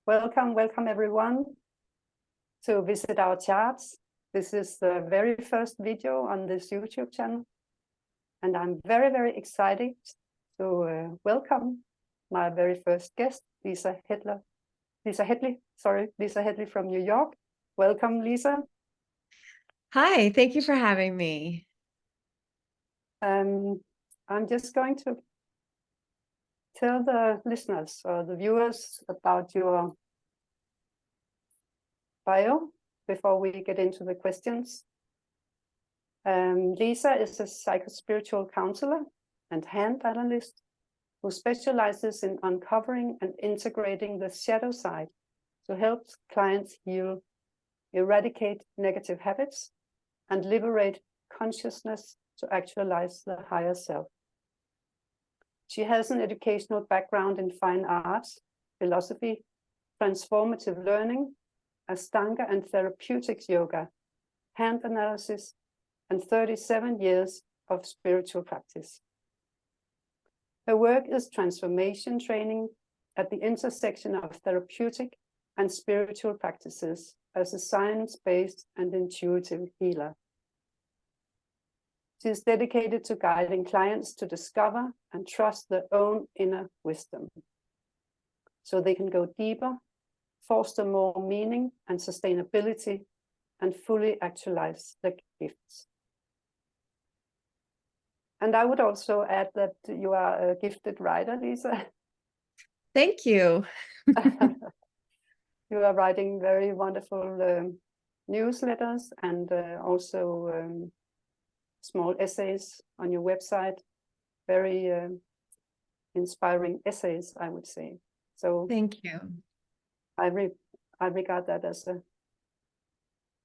Welcome everyone to visit our charts. This is the very first video on this YouTube channel, and I'm very excited to welcome my very first guest, Lisa Hedley from New York. Welcome, Lisa. Hi, thank you for having me. I'm just going to tell the listeners or the viewers about your bio before we get into the questions. Lisa is a psychospiritual counselor and hand analyst who specializes in uncovering and integrating the shadow side to help clients heal, eradicate negative habits, and liberate consciousness to actualize the higher self. She has an educational background in fine arts, philosophy, transformative learning, Ashtanga and therapeutics yoga, hand analysis, and 37 years of spiritual practice. Her work is transformation training at the intersection of therapeutic and spiritual practices as a science-based and intuitive healer. She is dedicated to guiding clients to discover and trust their own inner wisdom, so they can go deeper, foster more meaning and sustainability, and fully actualize their gifts. And I would also add that you are a gifted writer, Lisa. Thank you. You are writing very wonderful newsletters and also small essays on your website. Very inspiring essays, I would say. So thank you. I regard that as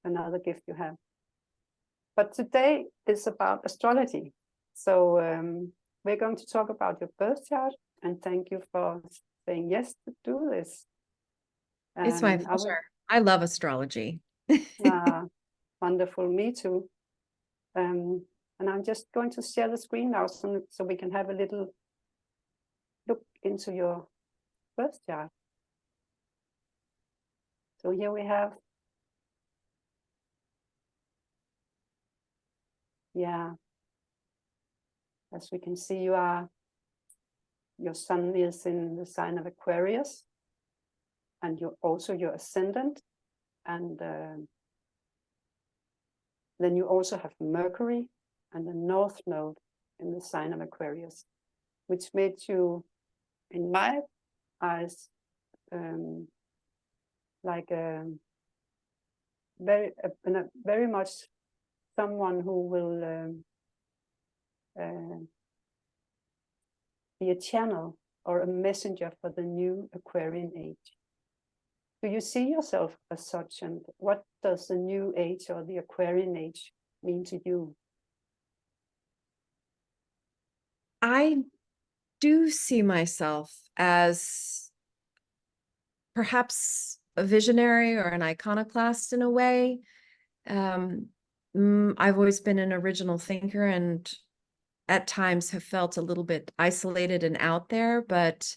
another gift you have. But today is about astrology. So we're going to talk about your birth chart, and thank you for saying yes to do this. It's my pleasure. I love astrology. Wonderful, me too. And I'm just going to share the screen now so we can have a little look into your birth chart. So here we have, as we can see, your sun is in the sign of Aquarius, and also your ascendant, and then you also have Mercury and the North Node in the sign of Aquarius, which made you, in my eyes, like very much someone who will be a channel or a messenger for the new Aquarian age. Do you see yourself as such, and what does the new age or the Aquarian age mean to you? I do see myself as perhaps a visionary or an iconoclast in a way. I've always been an original thinker and at times have felt a little bit isolated and out there, but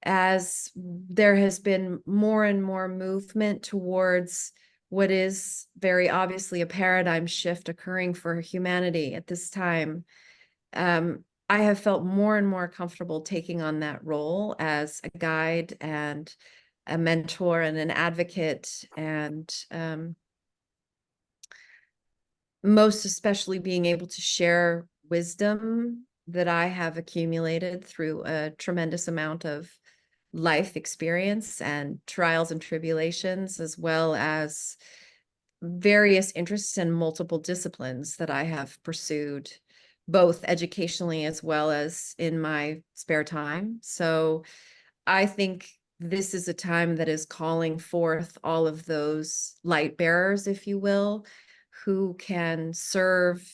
as there has been more and more movement towards what is very obviously a paradigm shift occurring for humanity at this time, I have felt more and more comfortable taking on that role as a guide and a mentor and an advocate, and most especially being able to share wisdom that I have accumulated through a tremendous amount of life experience and trials and tribulations, as well as various interests in multiple disciplines that I have pursued, both educationally as well as in my spare time. So I think this is a time that is calling forth all of those light bearers, if you will, who can serve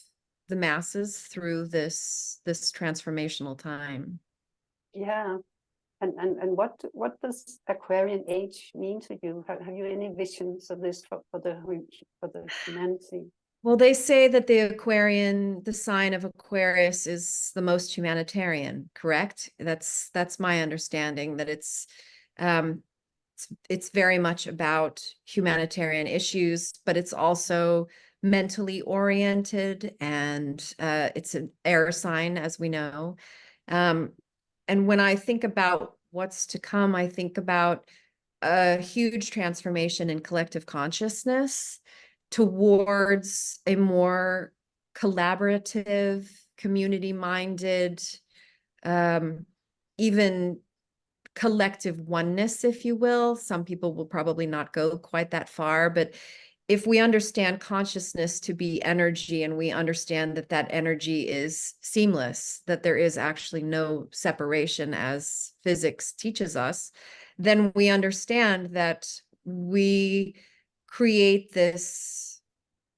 the masses through this transformational time. Yeah. And what does Aquarian age mean to you? Have you any visions of this for the humanity? Well, they say that the sign of Aquarius is the most humanitarian, correct? That's my understanding, that it's it's very much about humanitarian issues, but it's also mentally oriented, and it's an air sign, as we know. And when I think about what's to come, I think about a huge transformation in collective consciousness towards a more collaborative, community-minded, even collective oneness, if you will. Some people will probably not go quite that far, but if we understand consciousness to be energy, and we understand that that energy is seamless, that there is actually no separation as physics teaches us, then we understand that we create this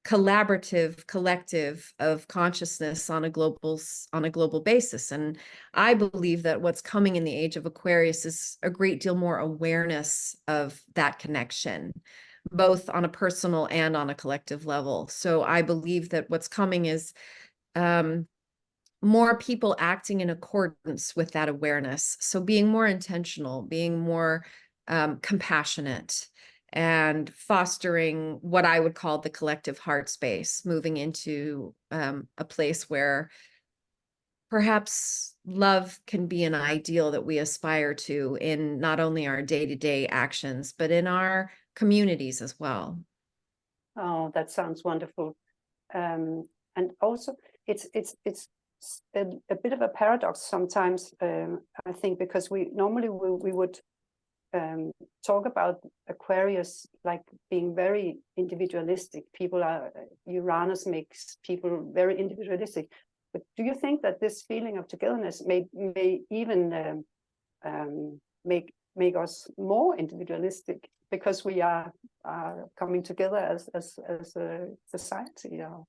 collaborative collective of consciousness on a global basis. And I believe that what's coming in the age of Aquarius is a great deal more awareness of that connection, both on a personal and on a collective level. So I believe that what's coming is more people acting in accordance with that awareness. So being more intentional, being more compassionate, and fostering what I would call the collective heart space, moving into a place where perhaps love can be an ideal that we aspire to in not only our day-to-day actions, but in our communities as well. Oh, that sounds wonderful. And also, it's a bit of a paradox sometimes, I think, because we normally we would talk about Aquarius like being very individualistic. Uranus makes people very individualistic. But do you think that this feeling of togetherness may even make us more individualistic, because we are coming together as a society or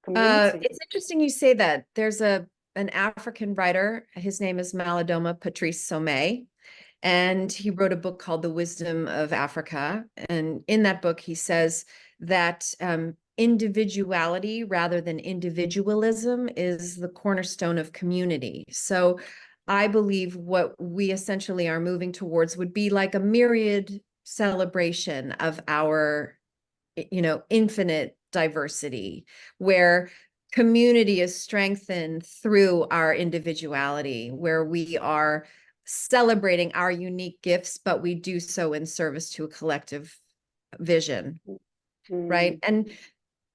community? It's interesting you say that. There's an African writer. His name is Malidoma Patrice Somé. And he wrote a book called The Wisdom of Africa. And in that book, he says that individuality rather than individualism is the cornerstone of community. So I believe what we essentially are moving towards would be like a myriad celebration of our, infinite diversity, where community is strengthened through our individuality, where we are celebrating our unique gifts, but we do so in service to a collective vision, right? And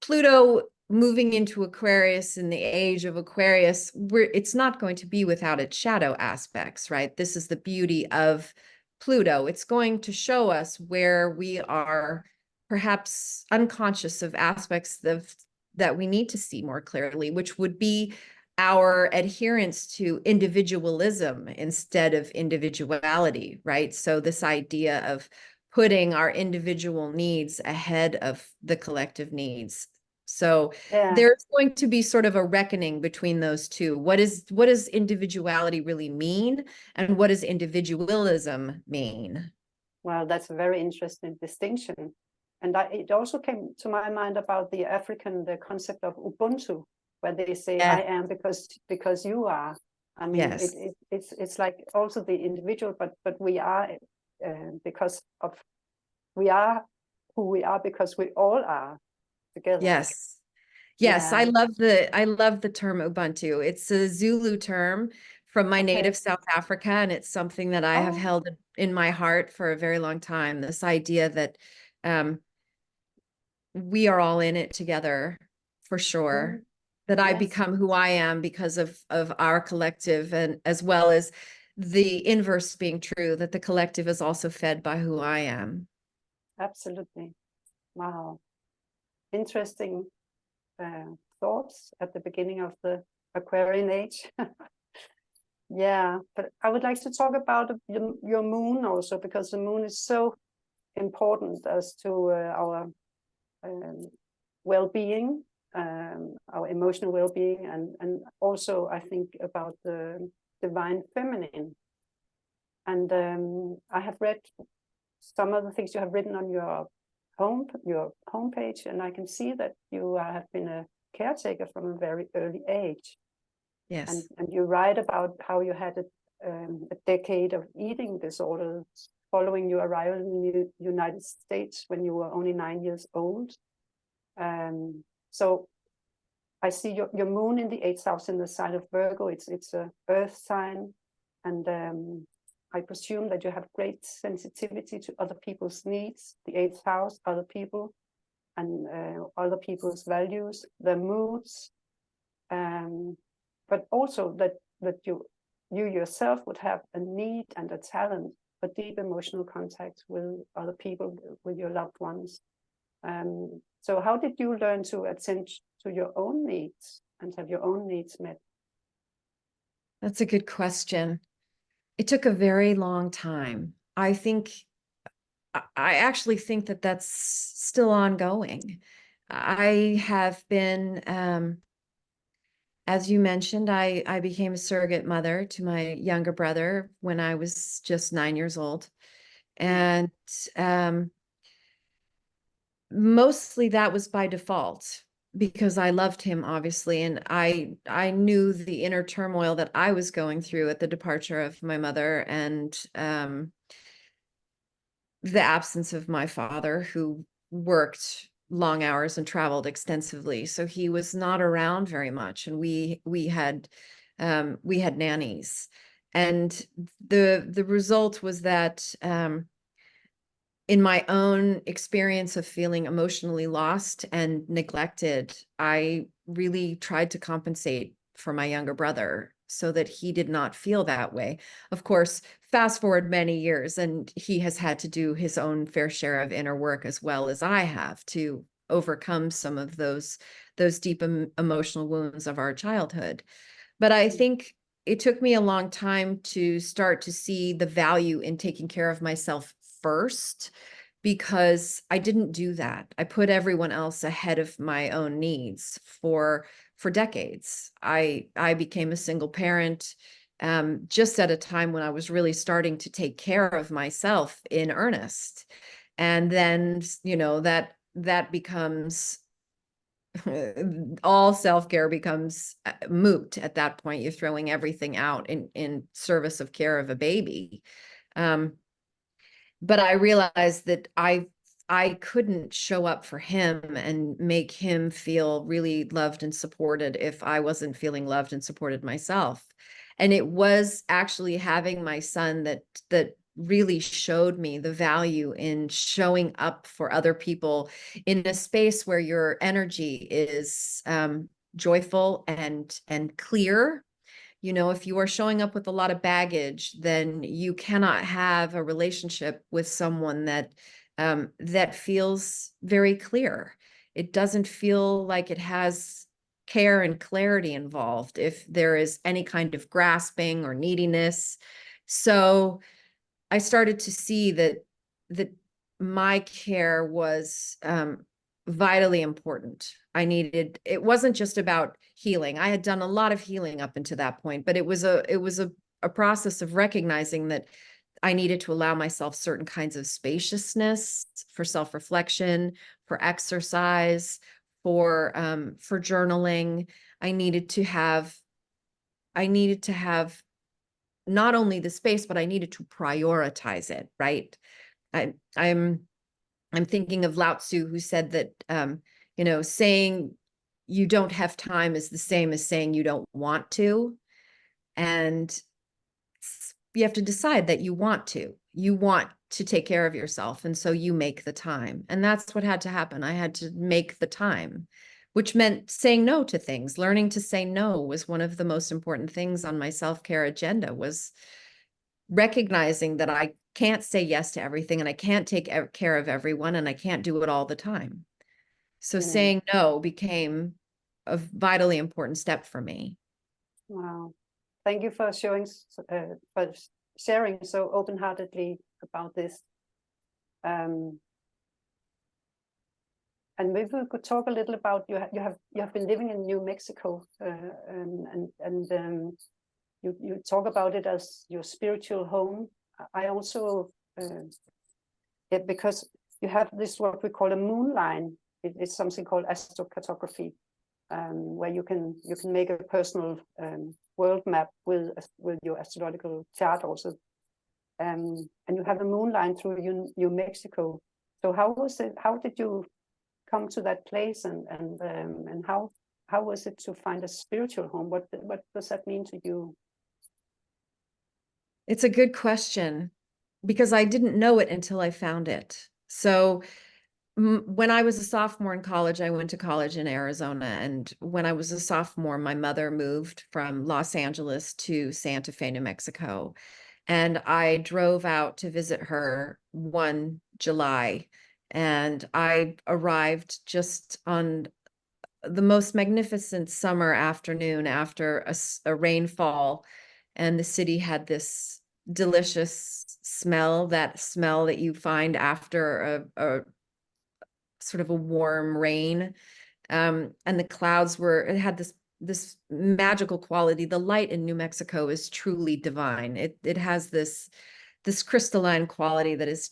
Pluto moving into Aquarius in the age of Aquarius, it's not going to be without its shadow aspects, right? This is the beauty of Pluto. It's going to show us where we are perhaps unconscious of aspects that we need to see more clearly, which would be our adherence to individualism instead of individuality, right? So this idea of putting our individual needs ahead of the collective needs. So there's going to be sort of a reckoning between those two. What does individuality really mean? And what does individualism mean? Well, that's a very interesting distinction. And it also came to my mind about the concept of Ubuntu, where they say, I am because you are. I mean, yes. it's like also the individual, but we are because of, we are who we are because we all are together. Yes. Yeah. I love the term Ubuntu. It's a Zulu term from my native South Africa, and it's something that I have held in my heart for a very long time. This idea that we are all in it together, for sure. That I become who I am because of our collective, and as well as the inverse being true, that the collective is also fed by who I am. Absolutely. Wow. Interesting thoughts at the beginning of the Aquarian age. Yeah, but I would like to talk about your moon also, because the moon is so important as to our well-being, our emotional well-being, and also I think about the divine feminine. And I have read some of the things you have written on your homepage, and I can see that you have been a caretaker from a very early age. Yes. And you write about how you had a decade of eating disorders following your arrival in the United States when you were only 9 years old. So I see your moon in the 8th house in the sign of Virgo. It's a earth sign, and I presume that you have great sensitivity to other people's needs. The 8th house, other people, and other people's values, their moods, but also that you yourself would have a need and a talent for deep emotional contact with other people, with your loved ones. So how did you learn to attend to your own needs and have your own needs met? That's a good question. It took a very long time. I actually think that that's still ongoing. I have been, as you mentioned, I became a surrogate mother to my younger brother when I was just 9 years old. And mostly that was by default because I loved him, obviously. And I knew the inner turmoil that I was going through at the departure of my mother, and the absence of my father, who worked long hours and traveled extensively. So he was not around very much. And we had nannies. And the result was that in my own experience of feeling emotionally lost and neglected, I really tried to compensate for my younger brother so that he did not feel that way. Of course, fast forward many years, and he has had to do his own fair share of inner work, as well as I have, to overcome some of those deep emotional wounds of our childhood. But I think it took me a long time to start to see the value in taking care of myself first, because I didn't do that. I put everyone else ahead of my own needs for decades. I became a single parent just at a time when I was really starting to take care of myself in earnest. And then, that becomes all self-care becomes moot at that point. You're throwing everything out in service of care of a baby. But I realized that I couldn't show up for him and make him feel really loved and supported if I wasn't feeling loved and supported myself. And it was actually having my son that really showed me the value in showing up for other people in a space where your energy is joyful and clear. If you are showing up with a lot of baggage, then you cannot have a relationship with someone that feels very clear. It doesn't feel like it has care and clarity involved if there is any kind of grasping or neediness. So I started to see that my care was vitally important. It wasn't just about healing. I had done a lot of healing up until that point, but it was a process of recognizing that I needed to allow myself certain kinds of spaciousness for self-reflection, for exercise, for journaling. I needed to have not only the space, but I needed to prioritize it, right? I'm thinking of Lao Tzu, who said that, saying you don't have time is the same as saying you don't want to. And you have to decide that you want to take care of yourself. And so you make the time. And that's what had to happen. I had to make the time, which meant saying no to things. Learning to say no was one of the most important things on my self-care agenda, was recognizing that I can't say yes to everything, and I can't take care of everyone, and I can't do it all the time. So saying no became a vitally important step for me. Wow. Thank you for sharing so open-heartedly about this. And maybe we could talk a little about you have been living in New Mexico, and you talk about it as your spiritual home. I also because you have this, what we call a moon line. It's something called astrocartography, where you can make a personal world map with your astrological chart also. and you have a moon line through New Mexico. So how was it? How did you come to that place, and how was it to find a spiritual home? What does that mean to you? It's a good question, because I didn't know it until I found it. So when I was a sophomore in college, I went to college in Arizona. And when I was a sophomore, my mother moved from Los Angeles to Santa Fe, New Mexico. And I drove out to visit her one July. And I arrived just on the most magnificent summer afternoon after a rainfall. And the city had this delicious smell, that smell that you find after a sort of a warm rain. And the clouds it had this magical quality. The light in New Mexico is truly divine. It has this crystalline quality that is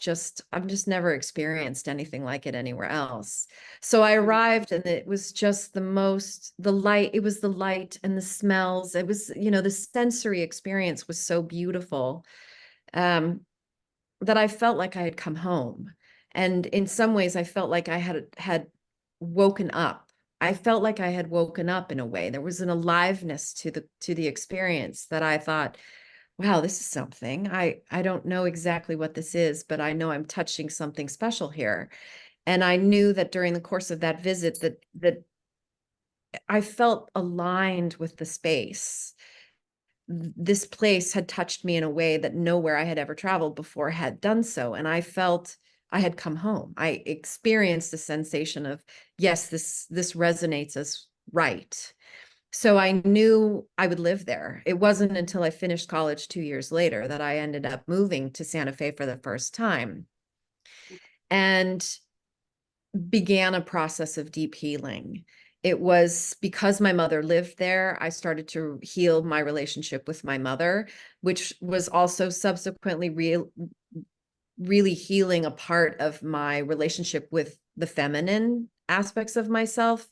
I've just never experienced anything like it anywhere else. So I arrived, and it was just the light and the smells. It was, the sensory experience was so beautiful, that I felt like I had come home. And in some ways, I felt like I had woken up. I felt like I had woken up in a way. There was an aliveness to the experience that I thought, wow, this is something. I don't know exactly what this is, but I know I'm touching something special here. And I knew that during the course of that visit that I felt aligned with the space. This place had touched me in a way that nowhere I had ever traveled before had done so. And I felt I had come home. I experienced a sensation of, yes, this resonates as right. So I knew I would live there. It wasn't until I finished college 2 years later that I ended up moving to Santa Fe for the first time, and began a process of deep healing. It was because my mother lived there, I started to heal my relationship with my mother, which was also subsequently really healing a part of my relationship with the feminine aspects of myself.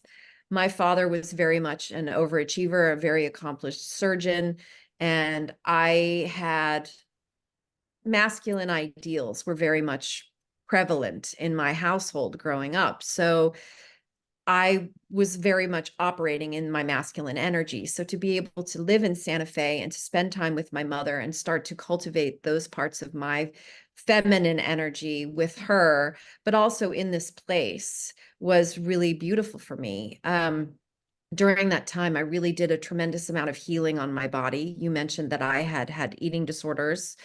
My father was very much an overachiever, a very accomplished surgeon, and I had masculine ideals were very much prevalent in my household growing up. So I was very much operating in my masculine energy. So to be able to live in Santa Fe and to spend time with my mother and start to cultivate those parts of my feminine energy with her, but also in this place, was really beautiful for me. During that time, I really did a tremendous amount of healing on my body. You mentioned that I had eating disorders.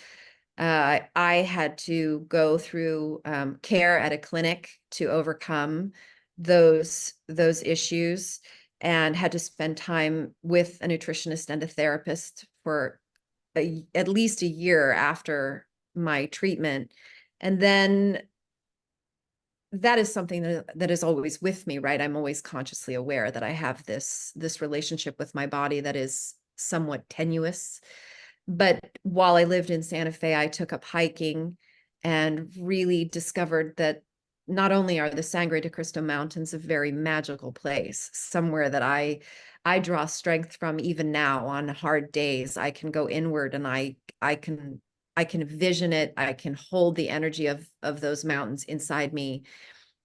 I had to go through care at a clinic to overcome those issues, and had to spend time with a nutritionist and a therapist for at least a year after my treatment. And then that is something that is always with me, right? I'm always consciously aware that I have this relationship with my body that is somewhat tenuous. But while I lived in Santa Fe, I took up hiking and really discovered that not only are the Sangre de Cristo Mountains a very magical place, somewhere that I draw strength from even now on hard days. I can go inward, and I can vision it. I can hold the energy of those mountains inside me,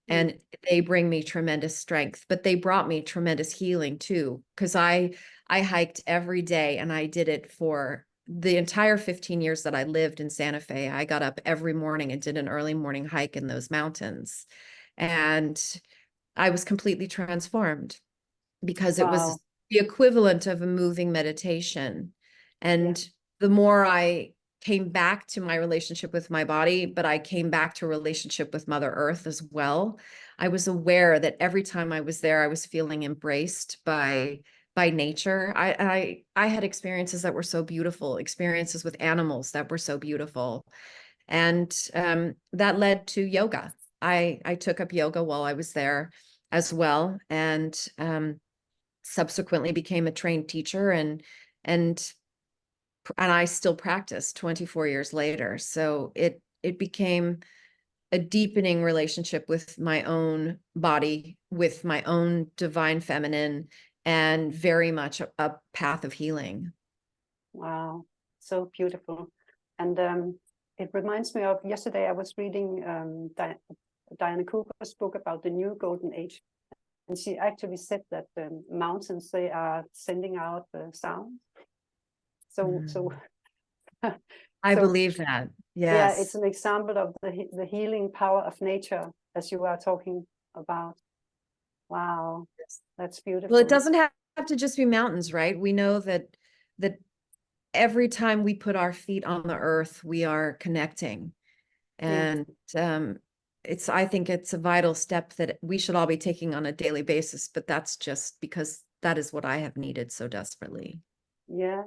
and they bring me tremendous strength, but they brought me tremendous healing too, because I hiked every day, and I did it for the entire 15 years that I lived in Santa Fe. I got up every morning and did an early morning hike in those mountains, and I was completely transformed, because it was Wow. the equivalent of a moving meditation. And the more I came back to my relationship with my body, but I came back to a relationship with Mother Earth as well, I was aware that every time I was there, I was feeling embraced by nature. I had experiences that were so beautiful, experiences with animals that were so beautiful. And that led to yoga. I took up yoga while I was there as well, and subsequently became a trained teacher, and I still practice 24 years later. So it became a deepening relationship with my own body, with my own divine feminine, and very much a path of healing. Wow, so beautiful. And it reminds me of yesterday I was reading Diana Cooper's book about the new golden age. And she actually said that the mountains, they are sending out sound. So I so, believe that. yeah, it's Yes. an example of the healing power of nature, as you are talking about. Wow, that's beautiful. Well, it doesn't have to just be mountains, right? We know that every time we put our feet on the earth, we are connecting. And I think it's a vital step that we should all be taking on a daily basis, but that's just because that is what I have needed so desperately. Yeah.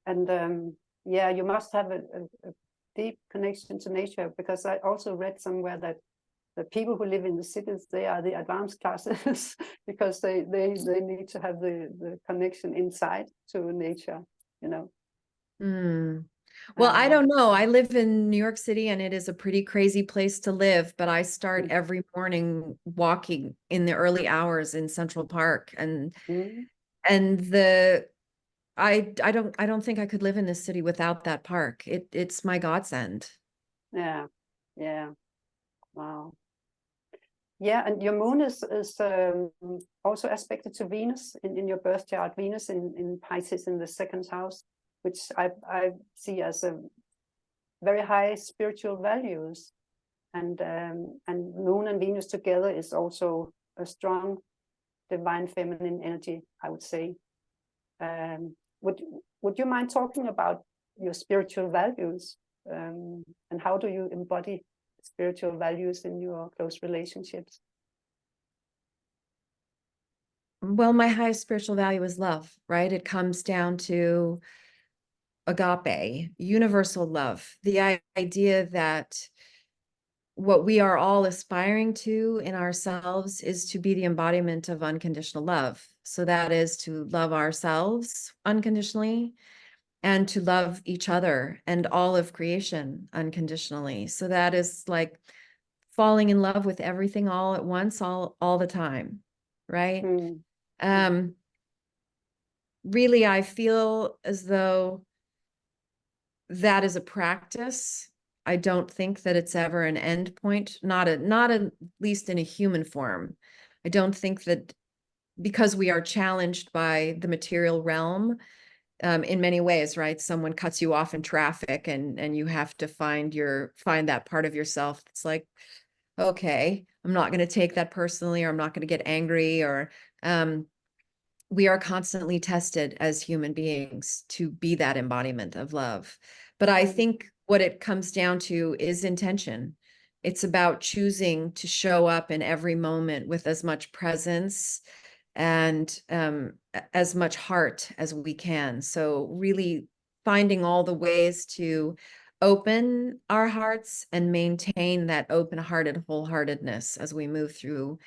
And yeah, you must have a deep connection to nature, because I also read somewhere that the people who live in the cities, they are the advanced classes because they need to have the connection inside to nature, you know. Well, I don't know. I live in New York City and it is a pretty crazy place to live, but I start every morning walking in the early hours in Central Park, and I don't think I could live in this city without that park. It's my godsend. Yeah. Wow. Yeah, and your moon is also aspected to Venus in your birth chart. Venus in Pisces in the second house, which I see as a very high spiritual values, and Moon and Venus together is also a strong divine feminine energy, I would say. Would you mind talking about your spiritual values, and how do you embody spiritual values in your close relationships? Well, my highest spiritual value is love, right? It comes down to agape, universal love, the idea that what we are all aspiring to in ourselves is to be the embodiment of unconditional love. So that is to love ourselves unconditionally and to love each other and all of creation unconditionally. So that is like falling in love with everything all at once, all the time, right? Really, I feel as though that is a practice. I don't think that it's ever an end point, not at least in a human form. I don't think that, because we are challenged by the material realm in many ways, right? Someone cuts you off in traffic and you have to find that part of yourself. It's like, okay, I'm not going to take that personally, or I'm not going to get angry, or we are constantly tested as human beings to be that embodiment of love. But I think what it comes down to is intention. It's about choosing to show up in every moment with as much presence and as much heart as we can. So really finding all the ways to open our hearts and maintain that open-hearted wholeheartedness as we move through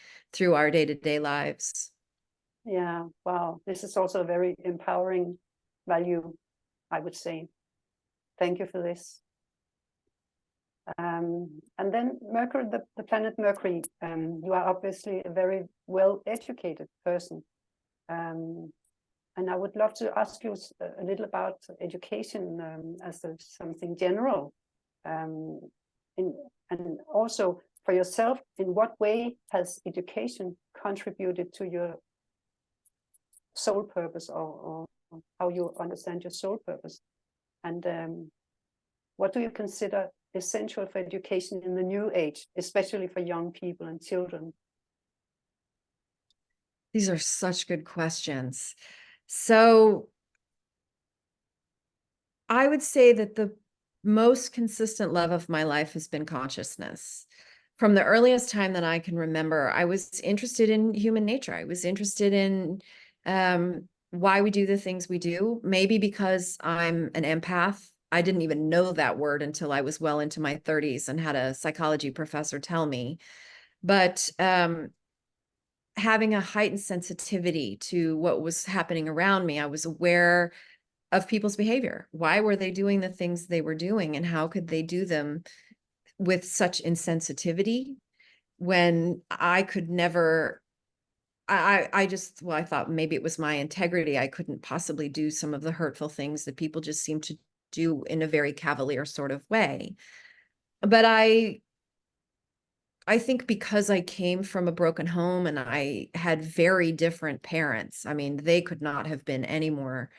our day-to-day lives. Yeah, wow. This is also a very empowering value, I would say. Thank you for this. And then Mercury, the planet Mercury, you are obviously a very well-educated person. And I would love to ask you a little about education as something general. And also for yourself, in what way has education contributed to your soul purpose, or how you understand your soul purpose? And what do you consider essential for education in the new age, especially for young people and children? These are such good questions. So I would say that the most consistent love of my life has been consciousness. From the earliest time that I can remember, I was interested in human nature. I was interested in why we do the things we do. Maybe because I'm an empath. I didn't even know that word until I was well into my 30s and had a psychology professor tell me. But having a heightened sensitivity to what was happening around me, I was aware of people's behavior. Why were they doing the things they were doing, and how could they do them with such insensitivity when I could never, I thought maybe it was my integrity. I couldn't possibly do some of the hurtful things that people just seem to do in a very cavalier sort of way. But I think because I came from a broken home and I had very different parents, I mean, they could not have been any more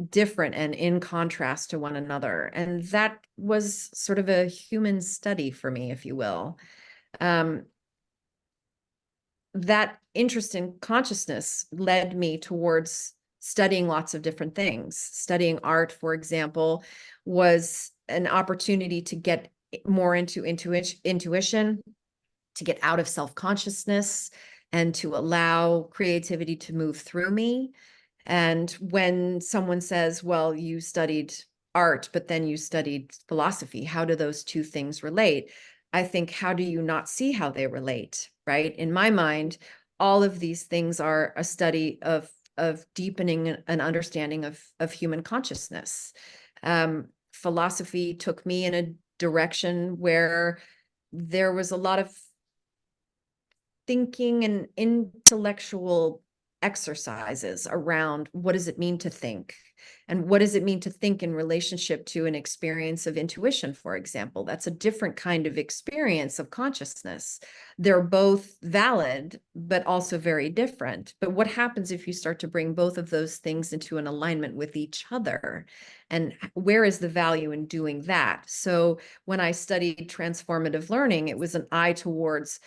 different and in contrast to one another. And that was sort of a human study for me, if you will. That interest in consciousness led me towards studying lots of different things. Studying art, for example, was an opportunity to get more into intuition, to get out of self-consciousness, and to allow creativity to move through me. And when someone says, well, you studied art, but then you studied philosophy, how do those two things relate? I think, how do you not see how they relate, right? In my mind, all of these things are a study of deepening an understanding of human consciousness. Philosophy took me in a direction where there was a lot of thinking and intellectual exercises around what does it mean to think, and what does it mean to think in relationship to an experience of intuition, for example. That's a different kind of experience of consciousness. They're both valid, but also very different. But what happens if you start to bring both of those things into an alignment with each other? And where is the value in doing that? So when I studied transformative learning, it was an eye towards,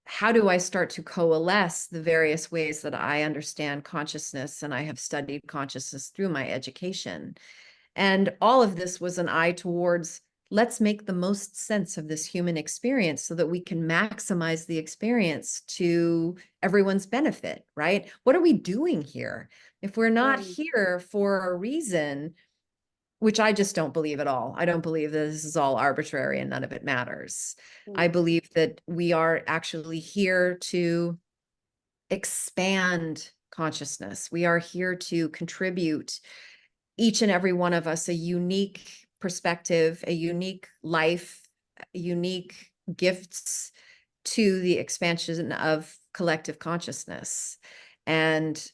how do I start to coalesce the various ways that I understand consciousness? And I have studied consciousness through my education. And all of this was an eye towards, let's make the most sense of this human experience so that we can maximize the experience to everyone's benefit, right? What are we doing here? If we're not here for a reason, which I just don't believe at all. I don't believe that this is all arbitrary and none of it matters. I believe that we are actually here to expand consciousness. We are here to contribute, each and every one of us, a unique perspective, a unique life, unique gifts to the expansion of collective consciousness. And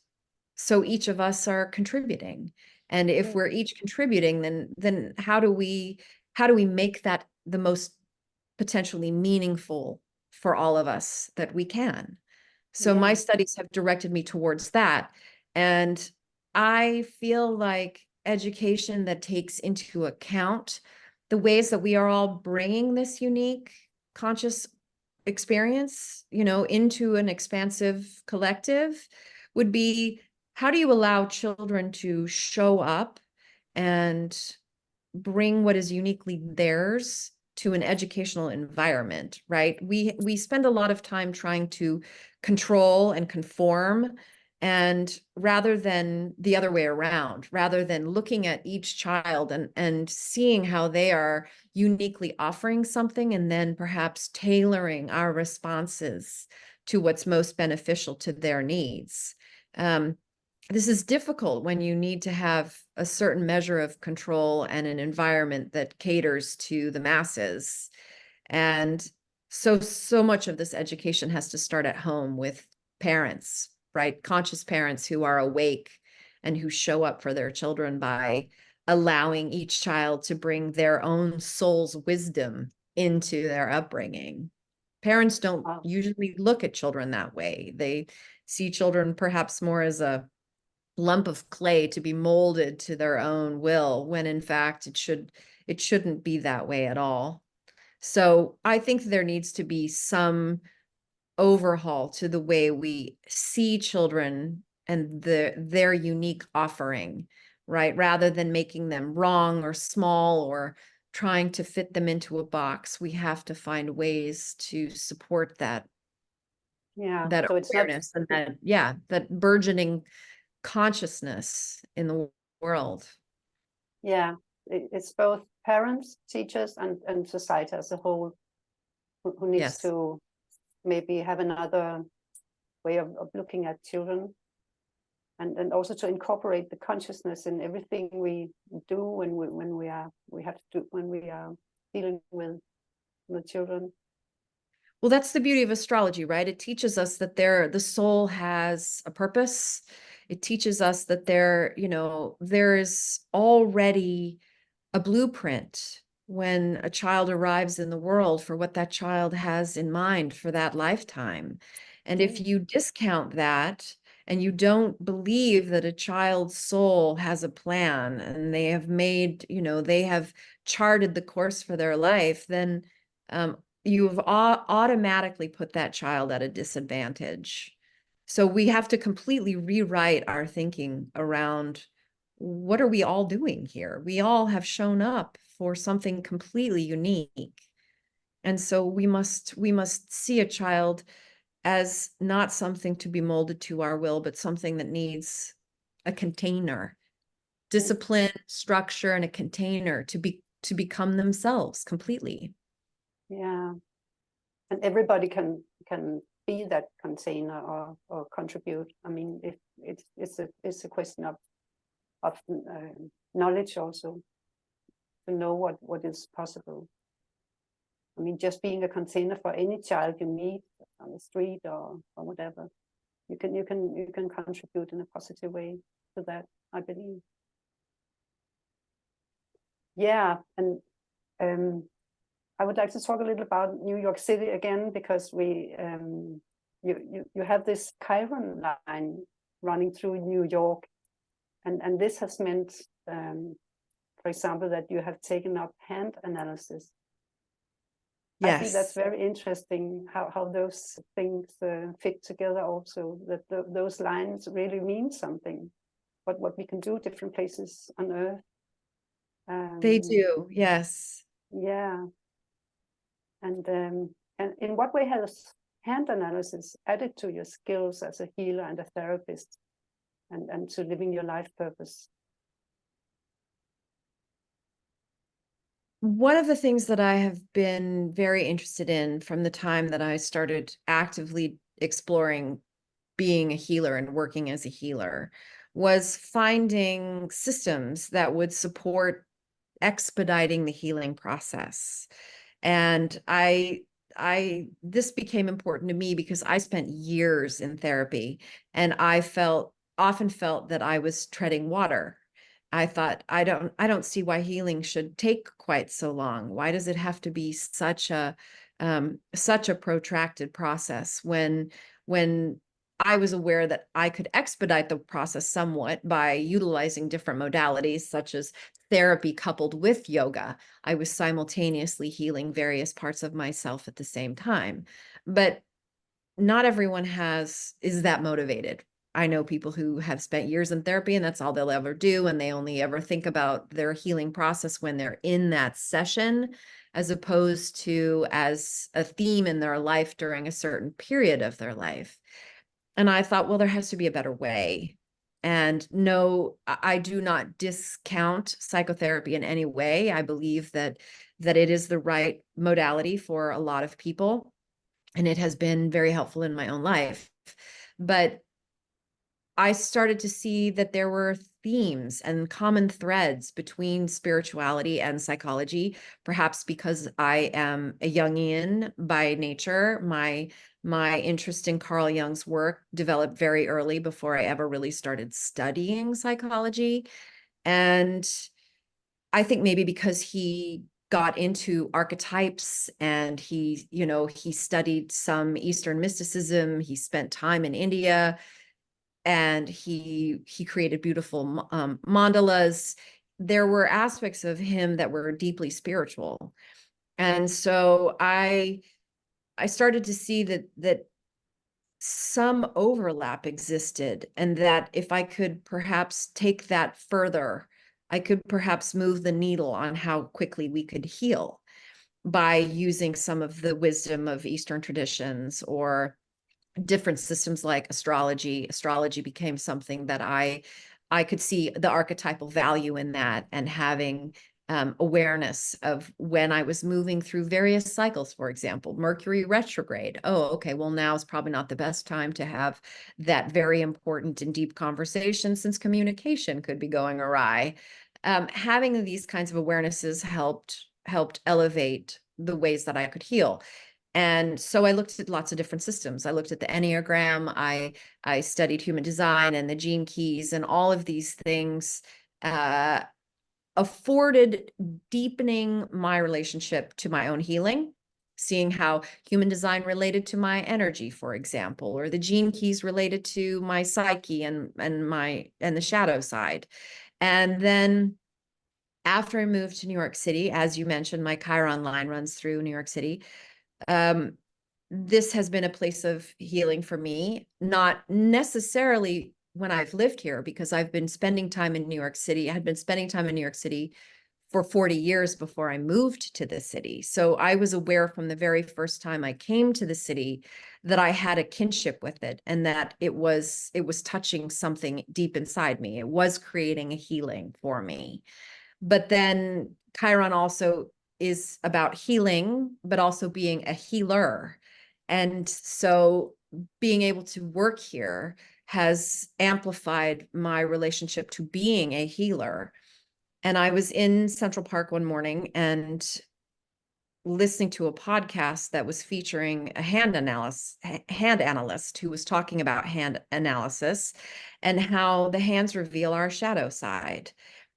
so each of us are contributing. And if we're each contributing, then how do we make that the most potentially meaningful for all of us that we can? So my studies have directed me towards that. And I feel like education that takes into account the ways that we are all bringing this unique conscious experience, into an expansive collective would be, how do you allow children to show up and bring what is uniquely theirs to an educational environment, right? We spend a lot of time trying to control and conform, and rather than the other way around, rather than looking at each child and seeing how they are uniquely offering something, and then perhaps tailoring our responses to what's most beneficial to their needs. This is difficult when you need to have a certain measure of control and an environment that caters to the masses. And so much of this education has to start at home with parents, right? Conscious parents who are awake and who show up for their children by allowing each child to bring their own soul's wisdom into their upbringing. Parents don't usually look at children that way. They see children perhaps more as a lump of clay to be molded to their own will, when in fact it shouldn't be that way at all. So I think there needs to be some overhaul to the way we see children and their unique offering, right? Rather than making them wrong or small or trying to fit them into a box, we have to find ways to support that So it's awareness and that burgeoning consciousness in the world. It's both parents, teachers, and society as a whole who needs to maybe have another way of looking at children, and also to incorporate the consciousness in everything we do when we are dealing with the children. Well, that's the beauty of astrology, right? It teaches us that the soul has a purpose. It teaches us that there, there is already a blueprint when a child arrives in the world for what that child has in mind for that lifetime. And if you discount that and you don't believe that a child's soul has a plan and they have made, they have charted the course for their life, then you've automatically put that child at a disadvantage. So we have to completely rewrite our thinking around what are we all doing here? We all have shown up for something completely unique. And so we must see a child as not something to be molded to our will, but something that needs a container, discipline, structure, and a container to become themselves completely. Yeah, and everybody can be that container or contribute. I mean, if it's a question of knowledge also, to know what is possible. I mean, just being a container for any child you meet on the street or whatever, you can contribute in a positive way to that, I believe. Yeah, and I would like to talk a little about New York City again, because you have this Chiron line running through New York, and this has meant, for example, that you have taken up hand analysis. Yes. I think that's very interesting how those things fit together also, that those lines really mean something, but what we can do different places on Earth. They do, yes. Yeah. And in what way has hand analysis added to your skills as a healer and a therapist, and to living your life purpose? One of the things that I have been very interested in from the time that I started actively exploring being a healer and working as a healer was finding systems that would support expediting the healing process. And this became important to me because I spent years in therapy, and I often felt that I was treading water. I thought, I don't see why healing should take quite so long. Why does it have to be such a protracted process when I was aware that I could expedite the process somewhat by utilizing different modalities, such as therapy coupled with yoga. I was simultaneously healing various parts of myself at the same time. But not everyone is that motivated. I know people who have spent years in therapy and that's all they'll ever do, and they only ever think about their healing process when they're in that session, as opposed to as a theme in their life during a certain period of their life. And I thought, well, there has to be a better way. And no, I do not discount psychotherapy in any way. I believe that it is the right modality for a lot of people, and it has been very helpful in my own life. But I started to see that there were themes and common threads between spirituality and psychology, perhaps because I am a Jungian by nature. My interest in Carl Jung's work developed very early, before I ever really started studying psychology. And I think maybe because he got into archetypes and he studied some Eastern mysticism, he spent time in India, and he created beautiful mandalas. There were aspects of him that were deeply spiritual. And so I started to see that some overlap existed, and that if I could perhaps take that further, I could perhaps move the needle on how quickly we could heal by using some of the wisdom of Eastern traditions or different systems like astrology. Astrology became something that I could see the archetypal value in that, and having awareness of when I was moving through various cycles. For example, Mercury retrograde. Oh, okay, well, now is probably not the best time to have that very important and deep conversation, since communication could be going awry. Having these kinds of awarenesses helped elevate the ways that I could heal. And so I looked at lots of different systems. I looked at the Enneagram, I studied human design and the gene keys, and all of these things afforded deepening my relationship to my own healing, seeing how human design related to my energy, for example, or the gene keys related to my psyche and the shadow side. And then after I moved to New York City, as you mentioned, my Chiron line runs through New York City. This has been a place of healing for me, not necessarily when I've lived here, because I've been spending time in New York City. I had been spending time in New York City for 40 years before I moved to the city. So I was aware from the very first time I came to the city that I had a kinship with it, and that it was touching something deep inside me. It was creating a healing for me. But then Chiron also is about healing, but also being a healer. And so being able to work here has amplified my relationship to being a healer. And I was in Central Park one morning and listening to a podcast that was featuring a hand analyst who was talking about hand analysis and how the hands reveal our shadow side.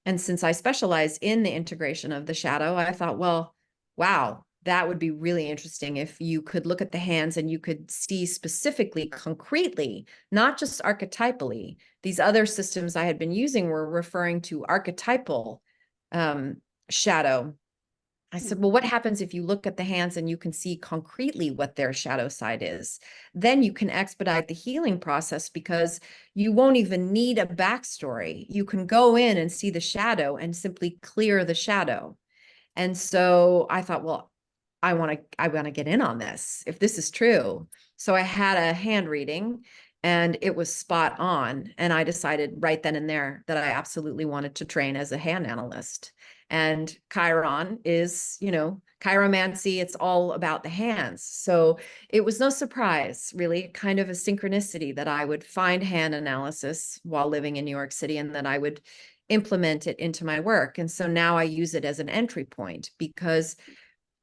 And since I specialize in the integration of the shadow, I thought, well, wow, that would be really interesting if you could look at the hands and you could see specifically, concretely, not just archetypally. These other systems I had been using were referring to archetypal shadow. I said, well, what happens if you look at the hands and you can see concretely what their shadow side is? Then you can expedite the healing process, because you won't even need a backstory. You can go in and see the shadow and simply clear the shadow. And so I thought, well, I want to get in on this if this is true. So I had a hand reading and it was spot on. And I decided right then and there that I absolutely wanted to train as a hand analyst. And Chiron is, chiromancy, it's all about the hands. So it was no surprise, really, kind of a synchronicity that I would find hand analysis while living in New York City, and that I would implement it into my work. And so now I use it as an entry point, because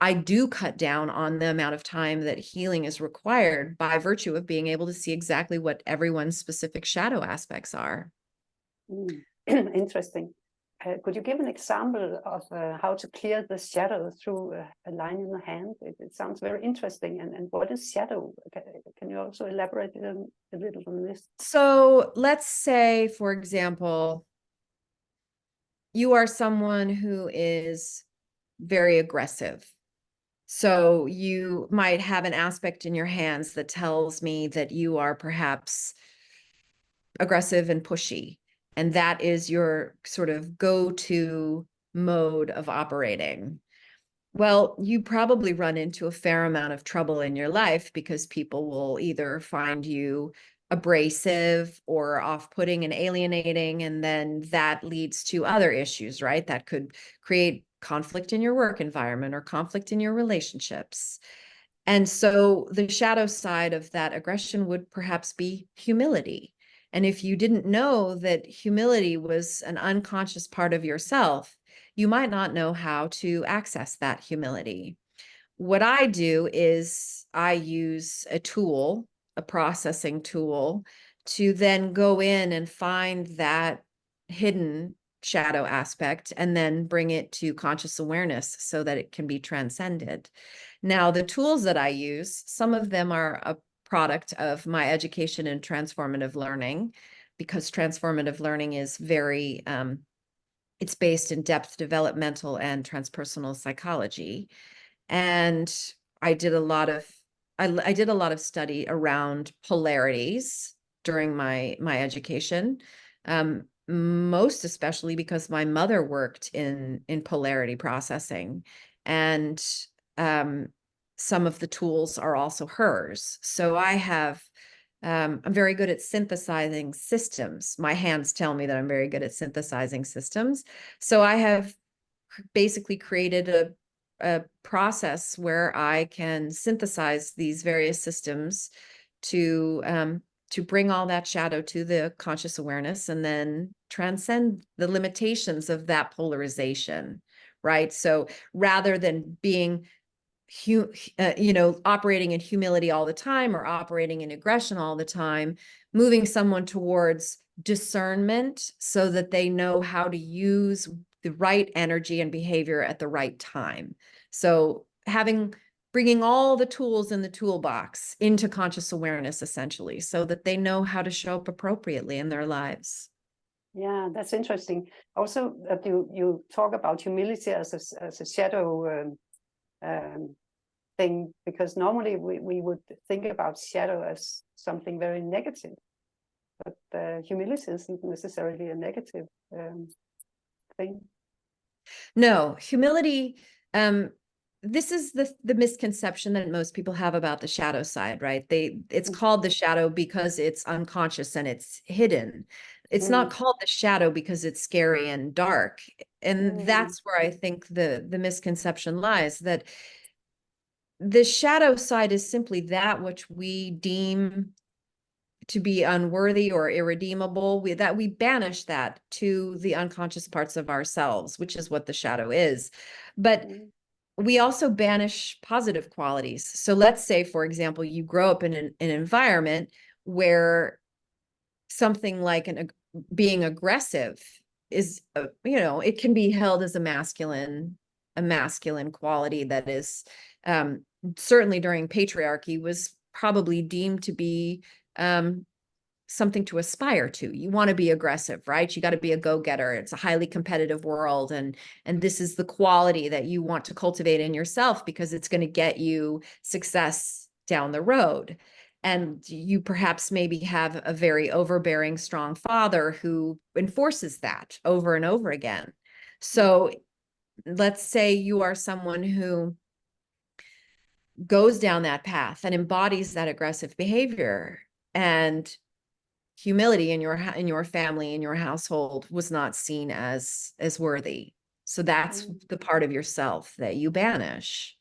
I do cut down on the amount of time that healing is required by virtue of being able to see exactly what everyone's specific shadow aspects are. Interesting. Could you give an example of how to clear the shadow through a line in the hand? It sounds very interesting. And what is shadow? Can you also elaborate a little on this? So let's say, for example, you are someone who is very aggressive. So you might have an aspect in your hands that tells me that you are perhaps aggressive and pushy, and that is your sort of go-to mode of operating. Well, you probably run into a fair amount of trouble in your life, because people will either find you abrasive or off-putting and alienating, and then that leads to other issues, right? That could create conflict in your work environment or conflict in your relationships. And so the shadow side of that aggression would perhaps be humility. And if you didn't know that humility was an unconscious part of yourself, you might not know how to access that humility. What I do is I use a tool, a processing tool, to then go in and find that hidden shadow aspect and then bring it to conscious awareness so that it can be transcended. Now, the tools that I use, some of them are a product of my education in transformative learning, because transformative learning is very, it's based in depth developmental and transpersonal psychology. And I did a lot of I did a lot of study around polarities during my education, most especially because my mother worked in polarity processing, and some of the tools are also hers. So I'm very good at synthesizing systems. My hands tell me that I'm very good at synthesizing systems. So I have basically created a process where I can synthesize these various systems to bring all that shadow to the conscious awareness and then transcend the limitations of that polarization, right? So rather than being operating in humility all the time or operating in aggression all the time, moving someone towards discernment so that they know how to use the right energy and behavior at the right time. So bringing all the tools in the toolbox into conscious awareness, essentially, so that they know how to show up appropriately in their lives. Yeah, that's interesting. Also, that you talk about humility as a shadow thing, because normally we would think about shadow as something very negative, but humility isn't necessarily a negative thing. No, humility, this is the misconception that most people have about the shadow side, right? It's called the shadow because it's unconscious and it's hidden. It's not called the shadow because it's scary and dark. And that's where I think the misconception lies, that the shadow side is simply that which we deem to be unworthy or irredeemable, that we banish that to the unconscious parts of ourselves, which is what the shadow is. But we also banish positive qualities. So let's say, for example, you grow up in an environment where something like being aggressive is, it can be held as a masculine quality that is, certainly during patriarchy, was probably deemed to be something to aspire to. You want to be aggressive, right? You got to be a go-getter. It's a highly competitive world, and this is the quality that you want to cultivate in yourself because it's going to get you success down the road. And you perhaps maybe have a very overbearing, strong father who enforces that over and over again. So let's say you are someone who goes down that path and embodies that aggressive behavior, and humility in your family, in your household, was not seen as worthy. So that's the part of yourself that you banish.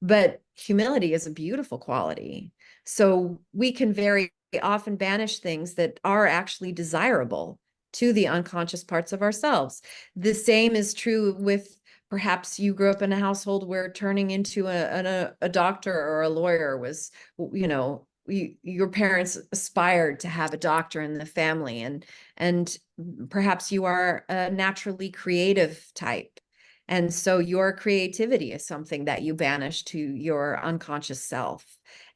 But humility is a beautiful quality. So we can very often banish things that are actually desirable to the unconscious parts of ourselves. The same is true with, perhaps you grew up in a household where turning into a doctor or a lawyer was, your parents aspired to have a doctor in the family, and perhaps you are a naturally creative type. And so your creativity is something that you banish to your unconscious self,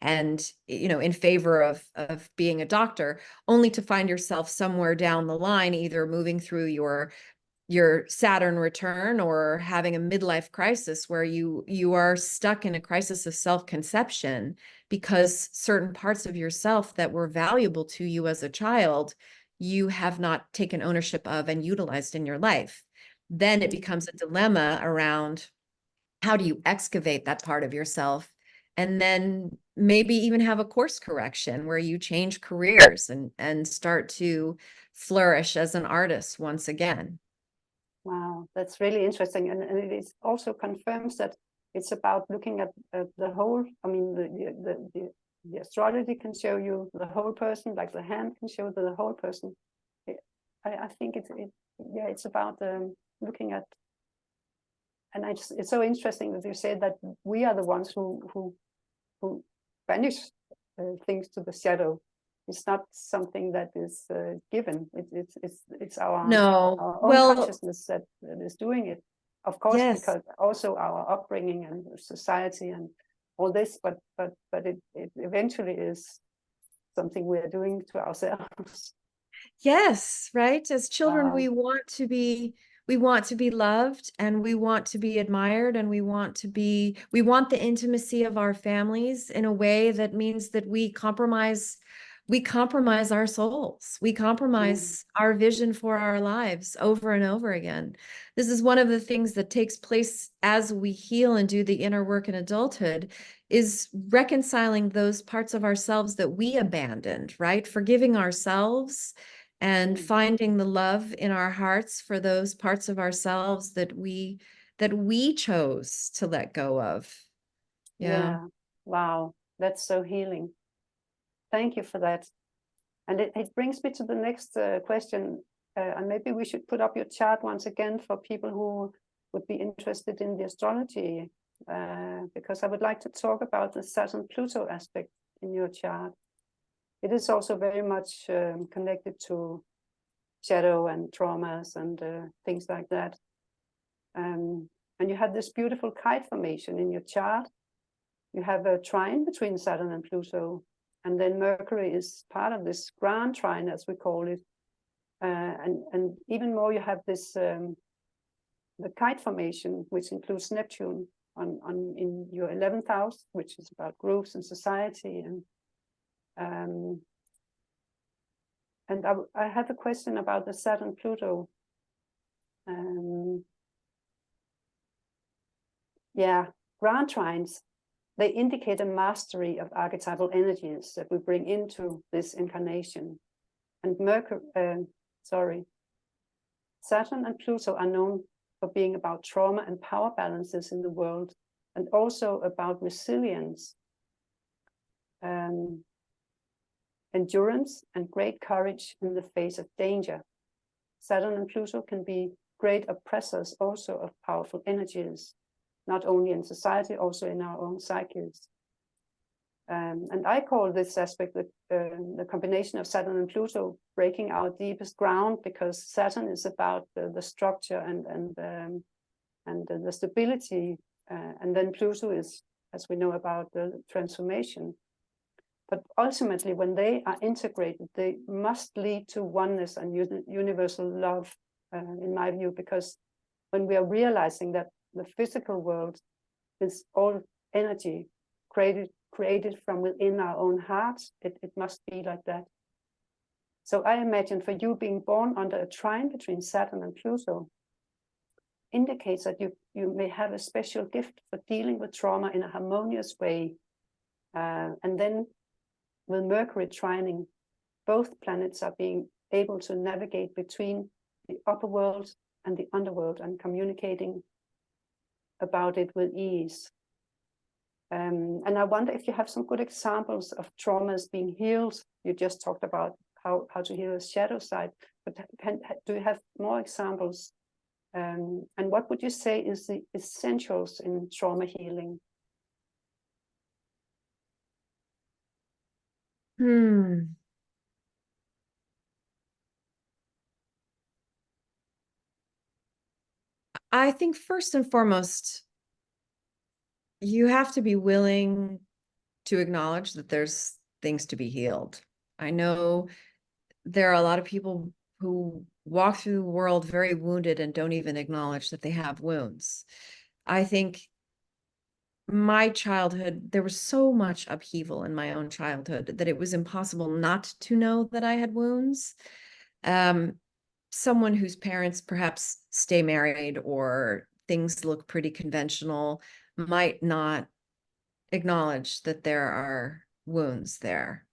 and, in favor of being a doctor, only to find yourself somewhere down the line, either moving through your Saturn return or having a midlife crisis where you are stuck in a crisis of self-conception because certain parts of yourself that were valuable to you as a child, you have not taken ownership of and utilized in your life. Then it becomes a dilemma around, how do you excavate that part of yourself, and then maybe even have a course correction where you change careers and start to flourish as an artist once again. Wow, that's really interesting, and it is also confirms that it's about looking at the whole. I mean, the astrology can show you the whole person, like the hand can show the whole person. I think it's about looking at, and it's so interesting that you said that we are the ones who banish things to the shadow. It's not something that is given. It's our own consciousness that is doing it. Of course, yes, because also our upbringing and society and all this, but it eventually is something we are doing to ourselves. yes, right. As children, Wow. we want to be loved, and we want to be admired, and we want the intimacy of our families in a way that means that we compromise our souls. We compromise our vision for our lives over and over again. This is one of the things that takes place as we heal and do the inner work in adulthood, is reconciling those parts of ourselves that we abandoned, right? Forgiving ourselves and finding the love in our hearts for those parts of ourselves that we chose to let go of. Yeah. Wow. That's so healing. Thank you for that. And it brings me to the next question. And maybe we should put up your chart once again for people who would be interested in the astrology. because I would like to talk about the Saturn-Pluto aspect in your chart. It is also very much connected to shadow and traumas and things like that. And you have this beautiful kite formation in your chart. You have a trine between Saturn and Pluto, and then Mercury is part of this grand trine, as we call it. And even more, you have this the kite formation, which includes Neptune in your 11th house, which is about groups and society. And I have a question about the Saturn-Pluto. Yeah, grand trines, they indicate a mastery of archetypal energies that we bring into this incarnation. And Saturn and Pluto are known for being about trauma and power balances in the world, and also about resilience, endurance, and great courage in the face of danger. Saturn and Pluto can be great oppressors also of powerful energies, not only in society, also in our own psyches. And I call this aspect the combination of Saturn and Pluto breaking our deepest ground, because Saturn is about the structure and the stability, and then Pluto is, as we know, about the transformation. But ultimately, when they are integrated, they must lead to oneness and universal love, in my view, because when we are realizing that the physical world is all energy created from within our own hearts, it must be like that. So I imagine for you, being born under a trine between Saturn and Pluto indicates that you may have a special gift for dealing with trauma in a harmonious way. And then with Mercury trining, both planets are being able to navigate between the upper world and the underworld and communicating about it with ease. And I wonder if you have some good examples of traumas being healed. You just talked about how to heal the shadow side, but do you have more examples? And what would you say is the essentials in trauma healing? I think first and foremost, you have to be willing to acknowledge that there's things to be healed. I know there are a lot of people who walk through the world very wounded and don't even acknowledge that they have wounds. I think my childhood, there was so much upheaval in my own childhood that it was impossible not to know that I had wounds. Someone whose parents perhaps stay married or things look pretty conventional might not acknowledge that there are wounds there.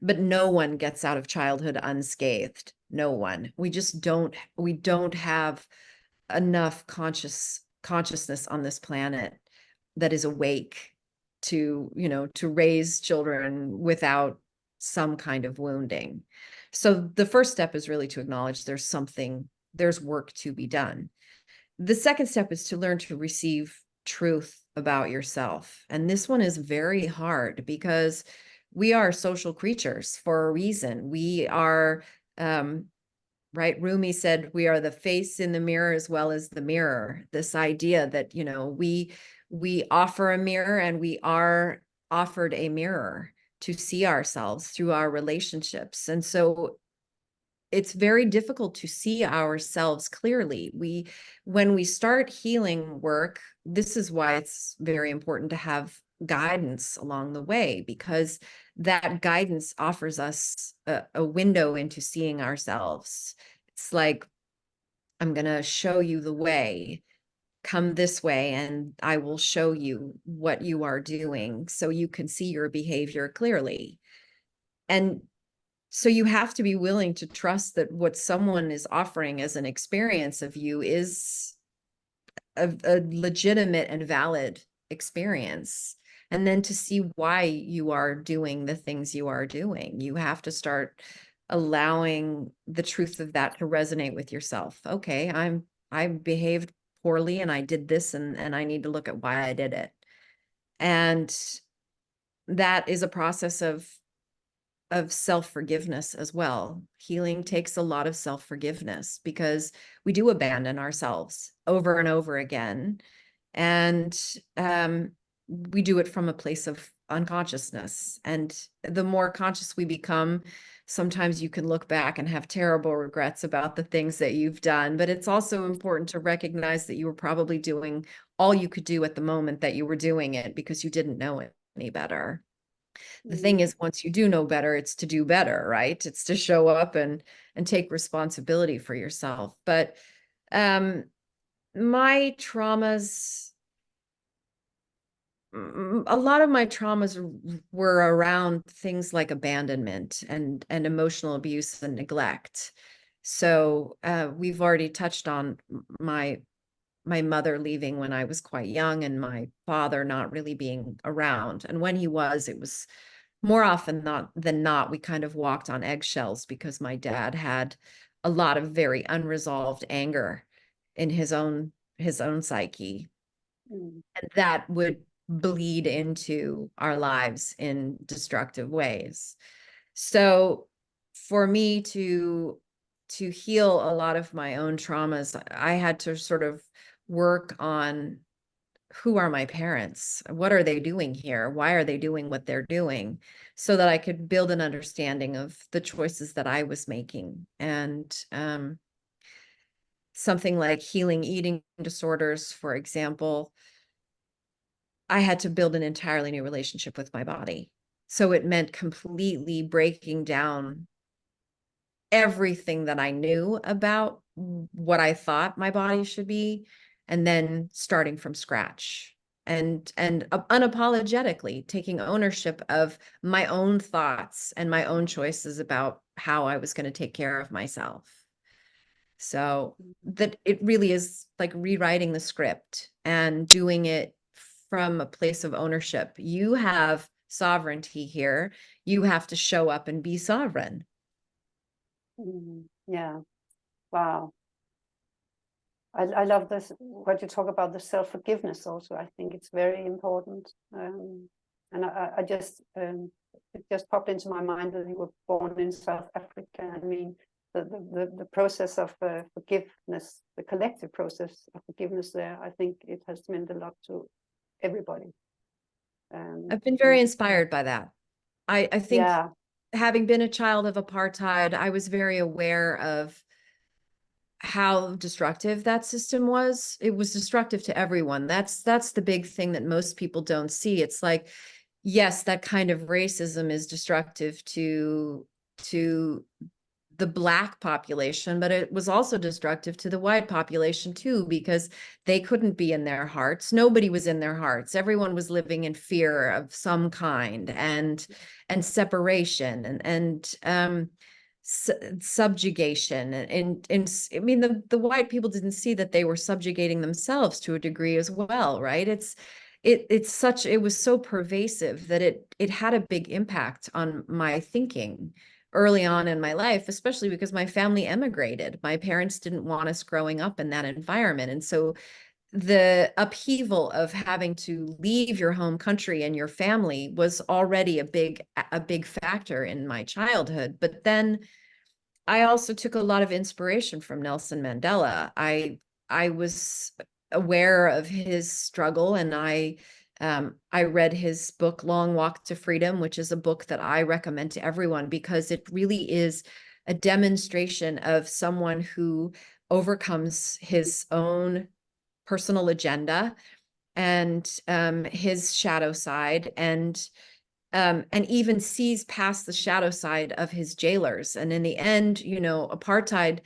But no one gets out of childhood unscathed. No one. We don't have enough consciousness on this planet that is awake to raise children without some kind of wounding. So the first step is really to acknowledge there's work to be done. The second step is to learn to receive truth about yourself. And this one is very hard because we are social creatures for a reason. We are, right? Rumi said, we are the face in the mirror as well as the mirror. This idea that, we offer a mirror and we are offered a mirror to see ourselves through our relationships. And so it's very difficult to see ourselves clearly. When we start healing work, this is why it's very important to have guidance along the way, because that guidance offers us a window into seeing ourselves. It's like, I'm going to show you the way. Come this way and I will show you what you are doing so you can see your behavior clearly. And so you have to be willing to trust that what someone is offering as an experience of you is a legitimate and valid experience. And then to see why you are doing the things you are doing, you have to start allowing the truth of that to resonate with yourself. Okay, I behaved poorly and I did this and I need to look at why I did it. And that is a process of self-forgiveness as well. Healing takes a lot of self-forgiveness because we do abandon ourselves over and over again. And we do it from a place of unconsciousness. And the more conscious we become, sometimes you can look back and have terrible regrets about the things that you've done. But it's also important to recognize that you were probably doing all you could do at the moment that you were doing it because you didn't know it any better. The thing is, once you do know better, it's to do better, right? It's to show up and take responsibility for yourself. But my traumas, a lot of my traumas were around things like abandonment and emotional abuse and neglect. So we've already touched on my mother leaving when I was quite young and my father not really being around. And when he was, it was more often than not, we kind of walked on eggshells because my dad had a lot of very unresolved anger in his own psyche. And that would bleed into our lives in destructive ways. So for me to heal a lot of my own traumas, I had to sort of work on who are my parents? What are they doing here? Why are they doing what they're doing? So that I could build an understanding of the choices that I was making. And something like healing eating disorders, for example, I had to build an entirely new relationship with my body. So it meant completely breaking down everything that I knew about what I thought my body should be, and then starting from scratch and unapologetically taking ownership of my own thoughts and my own choices about how I was going to take care of myself. So that it really is like rewriting the script and doing it from a place of ownership. You have sovereignty here. You have to show up and be sovereign. Yeah. Wow. I love this, what you talk about, the self-forgiveness also. I think it's very important. And I just, it just popped into my mind that you were born in South Africa. I mean, the process of forgiveness, the collective process of forgiveness there, I think it has meant a lot to everybody. I've been very inspired by that. I think yeah. having been a child of apartheid, I was very aware of how destructive that system was. It was destructive to everyone. That's the big thing that most people don't see. It's like, yes, that kind of racism is destructive to the Black population, but it was also destructive to the white population too, because they couldn't be in their hearts. Nobody was in their hearts. Everyone was living in fear of some kind and separation and subjugation. And I mean, the white people didn't see that they were subjugating themselves to a degree as well, right? It was so pervasive that it had a big impact on my thinking early on in my life, especially because my family emigrated. My parents didn't want us growing up in that environment. And so the upheaval of having to leave your home country and your family was already a big factor in my childhood. But then I also took a lot of inspiration from Nelson Mandela. I was aware of his struggle, and I read his book, Long Walk to Freedom, which is a book that I recommend to everyone because it really is a demonstration of someone who overcomes his own personal agenda and his shadow side and even sees past the shadow side of his jailers. And in the end, apartheid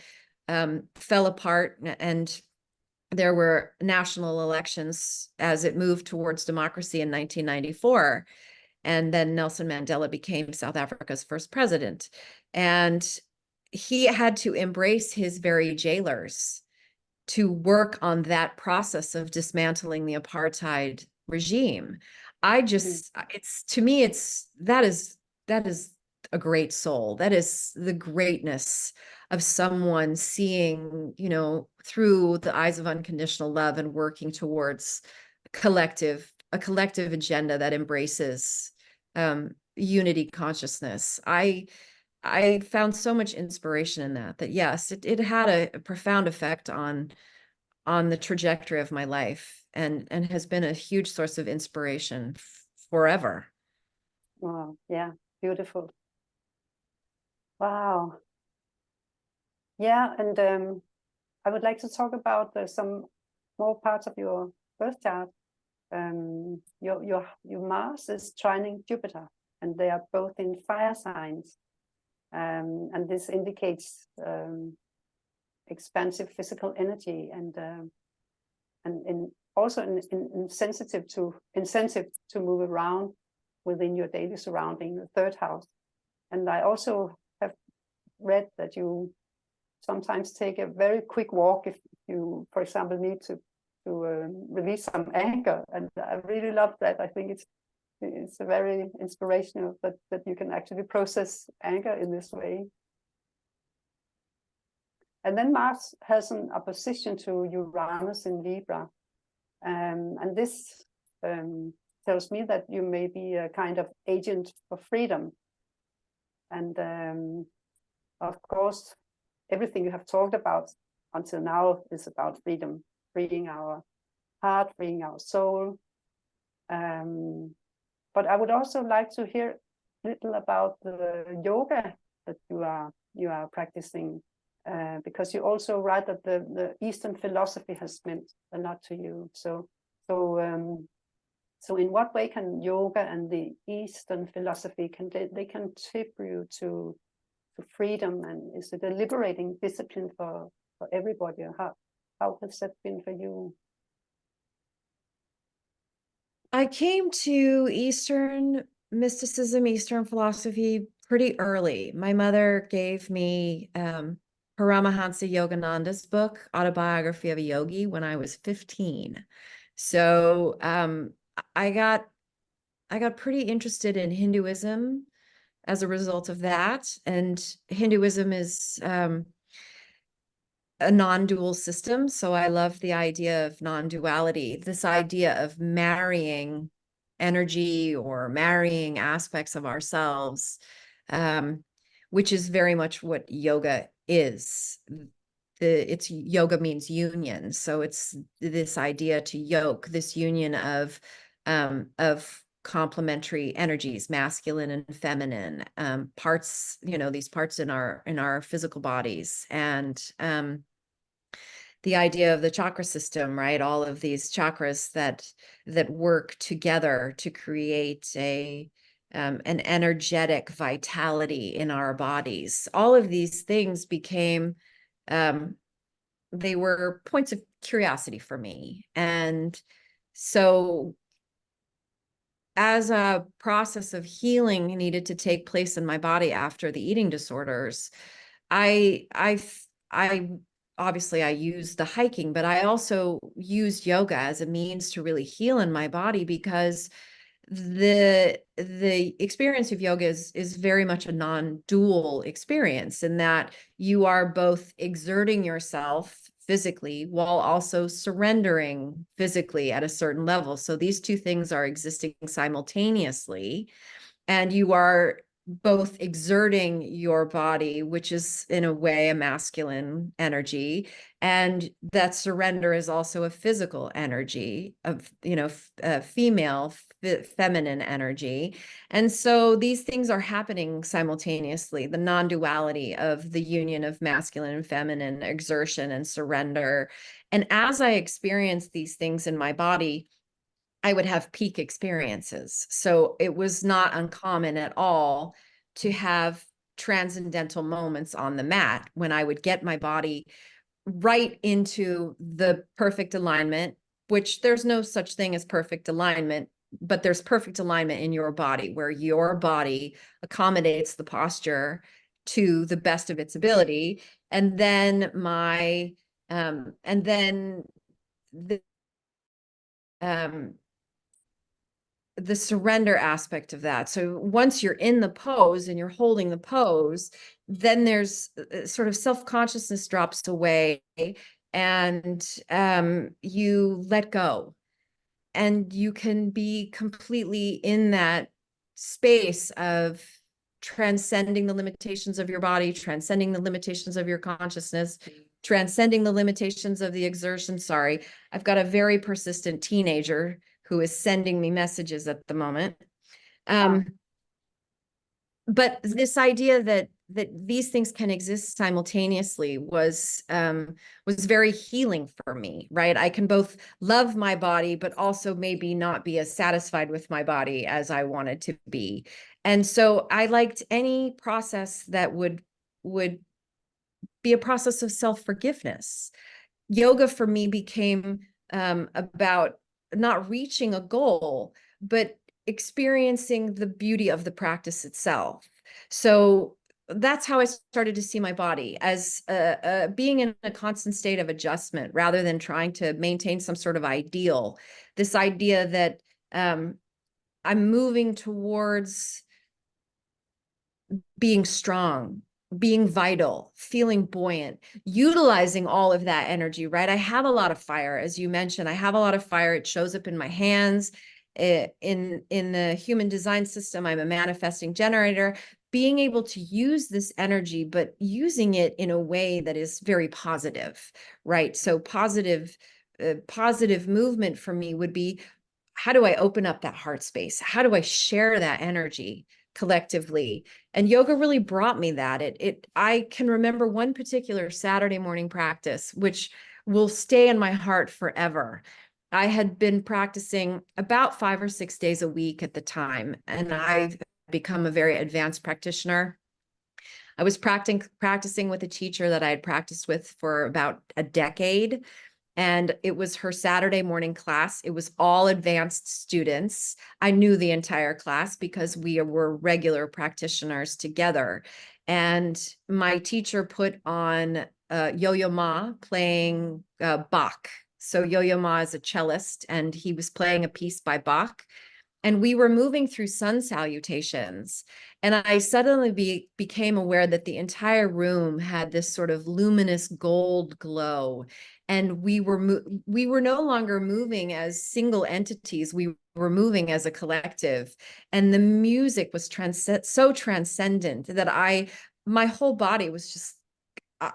fell apart and there were national elections as it moved towards democracy in 1994. And then Nelson Mandela became South Africa's first president. And he had to embrace his very jailers to work on that process of dismantling the apartheid regime. It's to me, that is a great soul. That is the greatness of someone seeing, you know, through the eyes of unconditional love and working towards a collective agenda that embraces unity consciousness. I found so much inspiration in that yes, it had a profound effect on the trajectory of my life, and has been a huge source of inspiration forever. Wow, yeah, beautiful. Wow. Yeah, and I would like to talk about some more parts of your birth chart. Your Mars is trining Jupiter, and they are both in fire signs. And this indicates expansive physical energy, and also incentive to move around within your daily surrounding, the third house. And I also have read that you sometimes take a very quick walk if you, for example, need to release some anger. And I really love that. I think it's a very inspirational that you can actually process anger in this way. And then Mars has an opposition to Uranus in Libra. And this tells me that you may be a kind of agent for freedom. And of course, everything you have talked about until now is about freedom, freeing our heart, freeing our soul. But I would also like to hear a little about the yoga that you are practicing, because you also write that the Eastern philosophy has meant a lot to you. So in what way can yoga and the Eastern philosophy can tip you to freedom, and is it a liberating discipline for everybody? Or how has that been for you? I came to Eastern mysticism, Eastern philosophy pretty early. My mother gave me Paramahansa Yogananda's book, Autobiography of a Yogi, when I was 15. So I got pretty interested in Hinduism as a result of that. And Hinduism is a non-dual system. So I love the idea of non-duality, this idea of marrying energy or marrying aspects of ourselves, which is very much what yoga is. It's yoga means union. So it's this idea to yoke, this union of complementary energies, masculine and feminine, parts, you know, these parts in our physical bodies. And the idea of the chakra system, right? All of these chakras that work together to create an energetic vitality in our bodies. All of these things became, they were points of curiosity for me. And so as a process of healing needed to take place in my body after the eating disorders, I obviously I used the hiking, but I also used yoga as a means to really heal in my body, because the experience of yoga is very much a non-dual experience, in that you are both exerting yourself physically while also surrendering physically at a certain level. So these two things are existing simultaneously, and you are both exerting your body, which is in a way a masculine energy, and that surrender is also a physical energy of, you know, female feminine energy. And so these things are happening simultaneously, the non-duality of the union of masculine and feminine, exertion and surrender. And as I experienced these things in my body, I would have peak experiences. So it was not uncommon at all to have transcendental moments on the mat when I would get my body right into the perfect alignment, which there's no such thing as perfect alignment, but there's perfect alignment in your body, where your body accommodates the posture to the best of its ability. And then the the surrender aspect of that. So once you're in the pose and you're holding the pose, then there's sort of self-consciousness drops away, and you let go, and you can be completely in that space of transcending the limitations of your body, transcending the limitations of your consciousness, transcending the limitations of the exertion. Sorry, I've got a very persistent teenager who is sending me messages at the moment. But this idea that these things can exist simultaneously was very healing for me, right? I can both love my body, but also maybe not be as satisfied with my body as I wanted to be. And so I liked any process that would be a process of self-forgiveness. Yoga for me became about not reaching a goal, but experiencing the beauty of the practice itself. So that's how I started to see my body as being in a constant state of adjustment rather than trying to maintain some sort of ideal. This idea that I'm moving towards being strong, being vital, feeling buoyant, utilizing all of that energy, right? I have a lot of fire, as you mentioned. I have a lot of fire. It shows up in my hands. In the human design system, I'm a manifesting generator. Being able to use this energy, but using it in a way that is very positive, right? So positive movement for me would be, how do I open up that heart space? How do I share that energy collectively? And yoga really brought me that. I can remember one particular Saturday morning practice, which will stay in my heart forever. I had been practicing about 5 or 6 days a week at the time, and I've become a very advanced practitioner. I was practicing with a teacher that I had practiced with for about a decade. And it was her Saturday morning class. It was all advanced students. I knew the entire class because we were regular practitioners together. And my teacher put on Yo-Yo Ma playing Bach. So Yo-Yo Ma is a cellist, and he was playing a piece by Bach. And we were moving through sun salutations. And I suddenly became aware that the entire room had this sort of luminous gold glow. And we were no longer moving as single entities. We were moving as a collective. And the music was so transcendent that my whole body was just,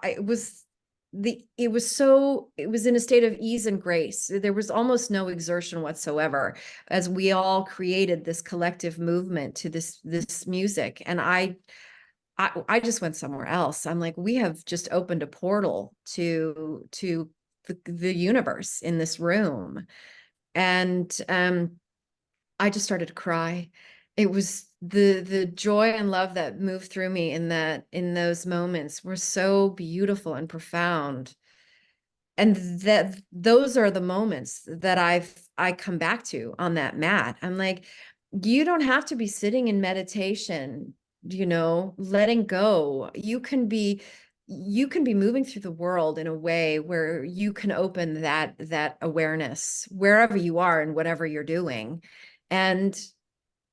it was in a state of ease and grace. There was almost no exertion whatsoever as we all created this collective movement to this music. And I just went somewhere else. I'm like, we have just opened a portal to the universe in this room. And I just started to cry. It was the joy and love that moved through me in those moments were so beautiful and profound. And those are the moments that I come back to on that mat. I'm like, you don't have to be sitting in meditation, letting go. You can be moving through the world in a way where you can open that awareness wherever you are and whatever you're doing. And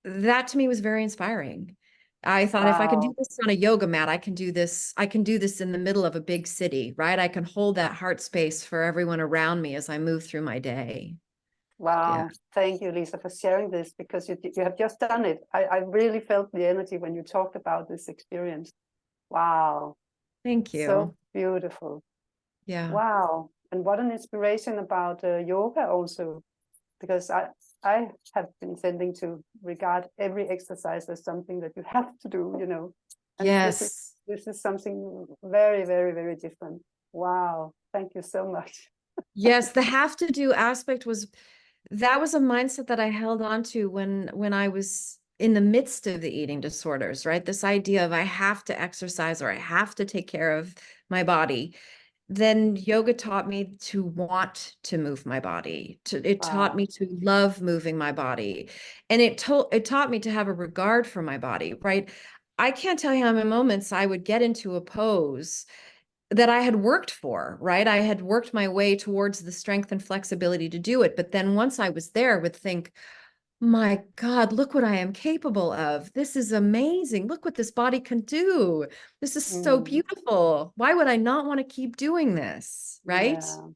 that to me was very inspiring. I thought, if I can do Wow. this on a yoga mat, I can do this in the middle of a big city, right? I can hold that heart space for everyone around me as I move through my day. Yeah. Wow. Thank you, Lisa, for sharing this, because you have just done it. I really felt the energy when you talked about this experience. Wow. Thank you. So beautiful. Yeah. Wow. And what an inspiration about yoga also, because I have been tending to regard every exercise as something that you have to do, And Yes. this is something very, very, very different. Wow. Thank you so much. Yes, the have to do aspect was a mindset that I held on to when I was in the midst of the eating disorders, right? This idea of I have to exercise or I have to take care of my body. Then yoga taught me to want to move my body. It taught me to love moving my body. And it taught me to have a regard for my body, right? I can't tell you how many moments I would get into a pose that I had worked for, right? I had worked my way towards the strength and flexibility to do it. But then once I was there, I would think, my God, look what I am capable of. This is amazing. Look what this body can do. This is so Mm, beautiful. Why would I not want to keep doing this? Right? yeah.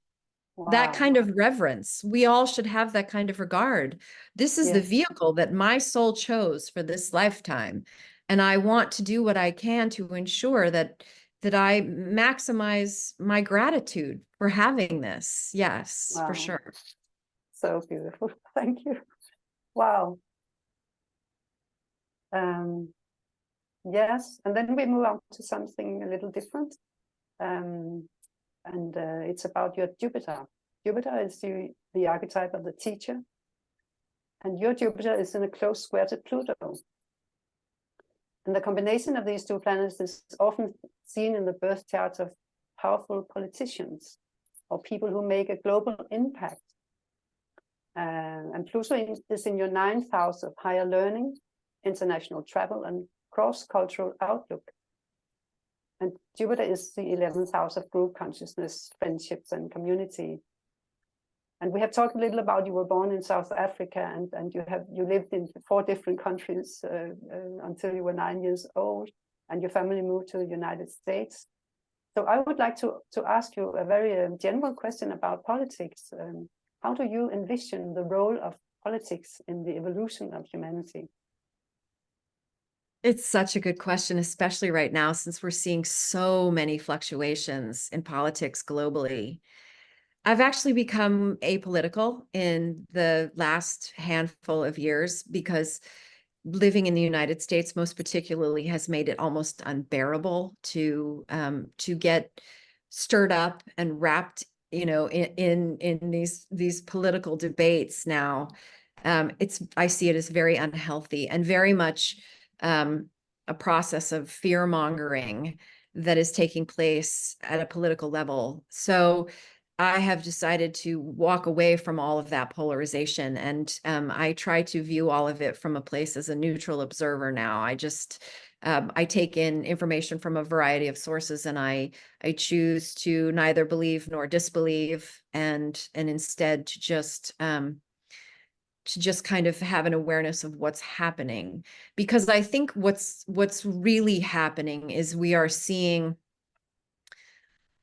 That Wow. kind of reverence. We all should have that kind of regard. This is the Yes. vehicle that my soul chose for this lifetime. And I want to do what I can to ensure that I maximize my gratitude for having this. Yes, for Wow. sure. So beautiful. Thank you. Wow. Um, yes. And then we move on to something a little different. Um, and it's about your Jupiter. Jupiter is the archetype of the teacher. And your Jupiter is in a close square to Pluto. And the combination of these two planets is often seen in the birth charts of powerful politicians or people who make a global impact. And Pluto is in your 9th house of higher learning, international travel, and cross-cultural outlook. And Jupiter is the 11th house of group consciousness, friendships, and community. And we have talked a little about you were born in South Africa, and you lived in 4 different countries until you were 9 years old, and your family moved to the United States. So I would like to ask you a very general question about politics. How do you envision the role of politics in the evolution of humanity? It's such a good question, especially right now, since we're seeing so many fluctuations in politics globally. I've actually become apolitical in the last handful of years because living in the United States, most particularly, has made it almost unbearable to get stirred up and wrapped, in these political debates now. I see it as very unhealthy and very much a process of fear mongering that is taking place at a political level. So I have decided to walk away from all of that polarization, and I try to view all of it from a place as a neutral observer now. I take in information from a variety of sources, and I choose to neither believe nor disbelieve, and instead to just kind of have an awareness of what's happening. Because I think what's really happening is we are seeing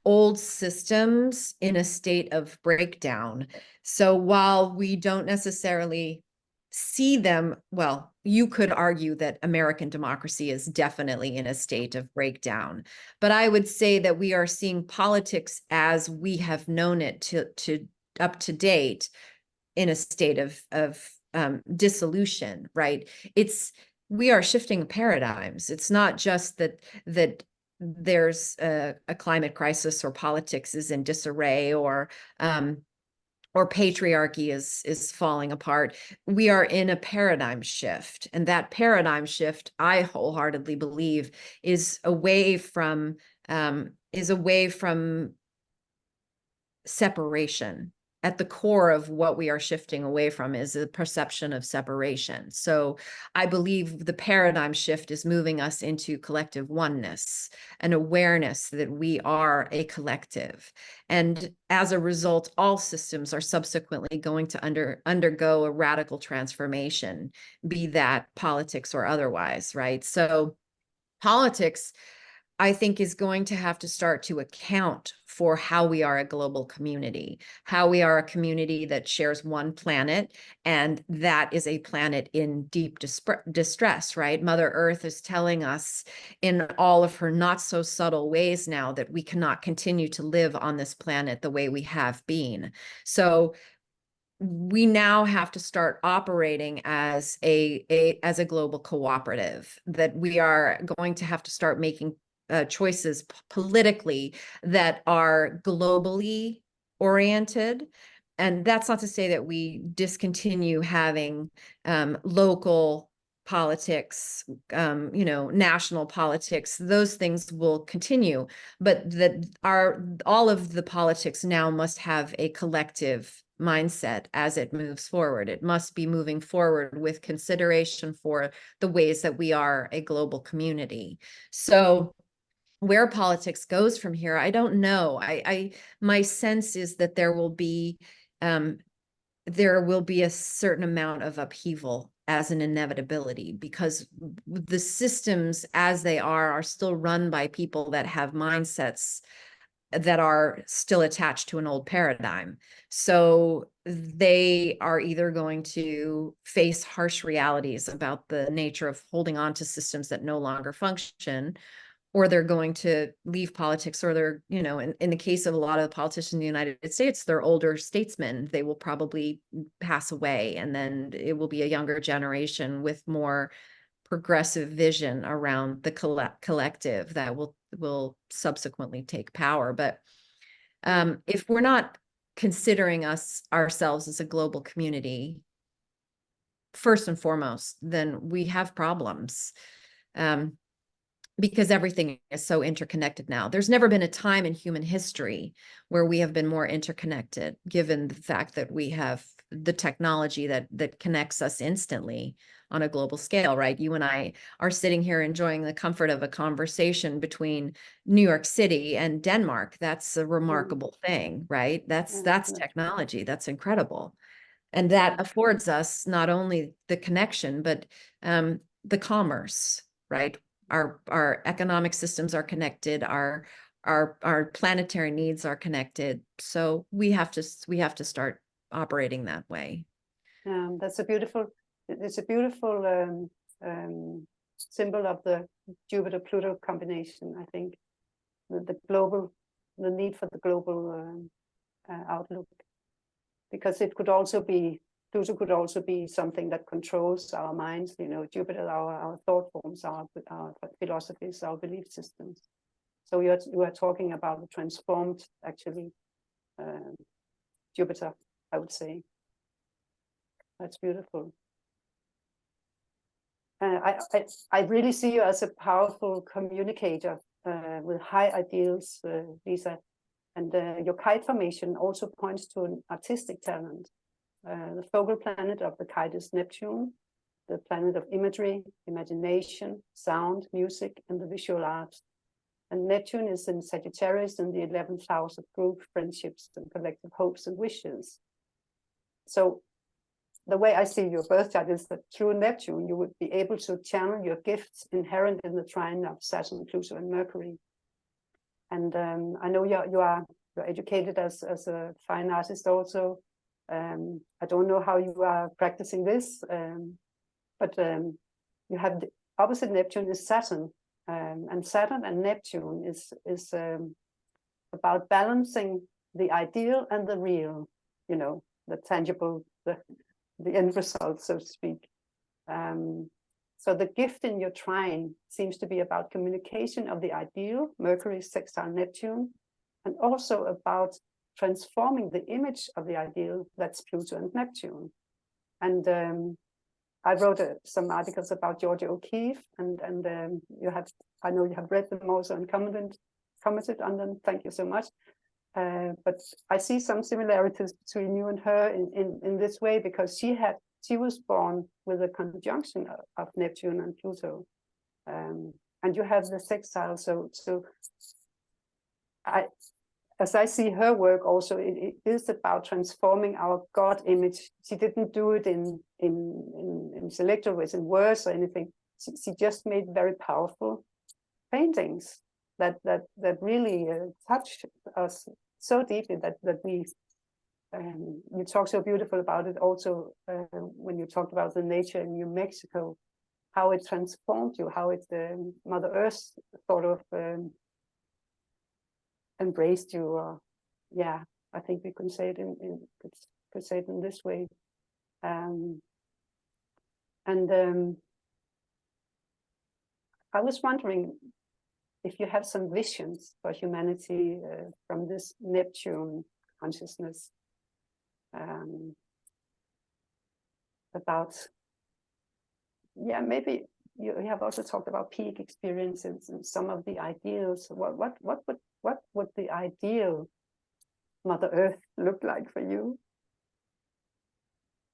old systems in a state of breakdown. So while we don't necessarily see them, well, you could argue that American democracy is definitely in a state of breakdown. But I would say that we are seeing politics as we have known it to up to date in a state of dissolution, right? We are shifting paradigms. It's not just that there's a climate crisis or politics is in disarray or patriarchy is falling apart. We are in a paradigm shift, and that paradigm shift, I wholeheartedly believe, is away from separation. At the core of what we are shifting away from is the perception of separation. So I believe the paradigm shift is moving us into collective oneness, an awareness that we are a collective. And as a result, all systems are subsequently going to undergo a radical transformation, be that politics or otherwise, right? So politics, I think, is going to have to start to account for how we are a global community, how we are a community that shares one planet, and that is a planet in deep distress, right? Mother Earth is telling us in all of her not so subtle ways now that we cannot continue to live on this planet the way we have been. So we now have to start operating as as a global cooperative, that we are going to have to start making choices politically that are globally oriented. And that's not to say that we discontinue having local politics, national politics. Those things will continue, but that all of the politics now must have a collective mindset as it moves forward. It must be moving forward with consideration for the ways that we are a global community. So where politics goes from here, I don't know. My sense is that there will be there will be a certain amount of upheaval as an inevitability, because the systems as they are still run by people that have mindsets that are still attached to an old paradigm. So they are either going to face harsh realities about the nature of holding on to systems that no longer function, or they're going to leave politics, or they're, in the case of a lot of the politicians in the United States, they're older statesmen. They will probably pass away, and then it will be a younger generation with more progressive vision around the collective that will subsequently take power. But if we're not considering ourselves as a global community, first and foremost, then we have problems. Because everything is so interconnected now. There's never been a time in human history where we have been more interconnected, given the fact that we have the technology that connects us instantly on a global scale, right? You and I are sitting here enjoying the comfort of a conversation between New York City and Denmark. That's a remarkable thing, right? That's technology. That's incredible. And that affords us not only the connection, but the commerce, right? Our economic systems are connected. Our planetary needs are connected. So we have to start operating that way. It's a beautiful symbol of the Jupiter-Pluto combination. I think the need for the global outlook, because it could also be, Pluto could also be something that controls our minds. Jupiter, our thought forms, our philosophies, our belief systems. So you are talking about the transformed, actually, Jupiter, I would say. That's beautiful. I really see you as a powerful communicator with high ideals, Lisa. And your kite formation also points to an artistic talent. The focal planet of the kite is Neptune, the planet of imagery, imagination, sound, music, and the visual arts. And Neptune is in Sagittarius in the 11th house of group friendships and collective hopes and wishes. So the way I see your birth chart is that through Neptune, you would be able to channel your gifts inherent in the trine of Saturn, Pluto, and Mercury. And I know you're educated as a fine artist also. I don't know how you are practicing this, but you have the opposite Neptune is Saturn, and Saturn and Neptune is about balancing the ideal and the real, the tangible, the end result, so to speak. So the gift in your trine seems to be about communication of the ideal, Mercury sextile Neptune, and also about transforming the image of the ideal, that's Pluto and Neptune. And I wrote some articles about Georgia O'Keeffe, and I know you have read them also and commented on them. Thank you so much. But I see some similarities between you and her in this way, because she was born with a conjunction of Neptune and Pluto, and you have the sextile. So as I see her work also, it is about transforming our God image. She didn't do it in selective ways, in words or anything. She just made very powerful paintings that really touched us so deeply that we. You talk so beautiful about it also when you talked about the nature in New Mexico, how it transformed you, how it Mother Earth sort of embraced you. I think we could say it could say it in this way. I was wondering if you have some visions for humanity from this Neptune consciousness. About, maybe you have also talked about peak experiences and some of the ideals. What would the ideal Mother Earth look like for you?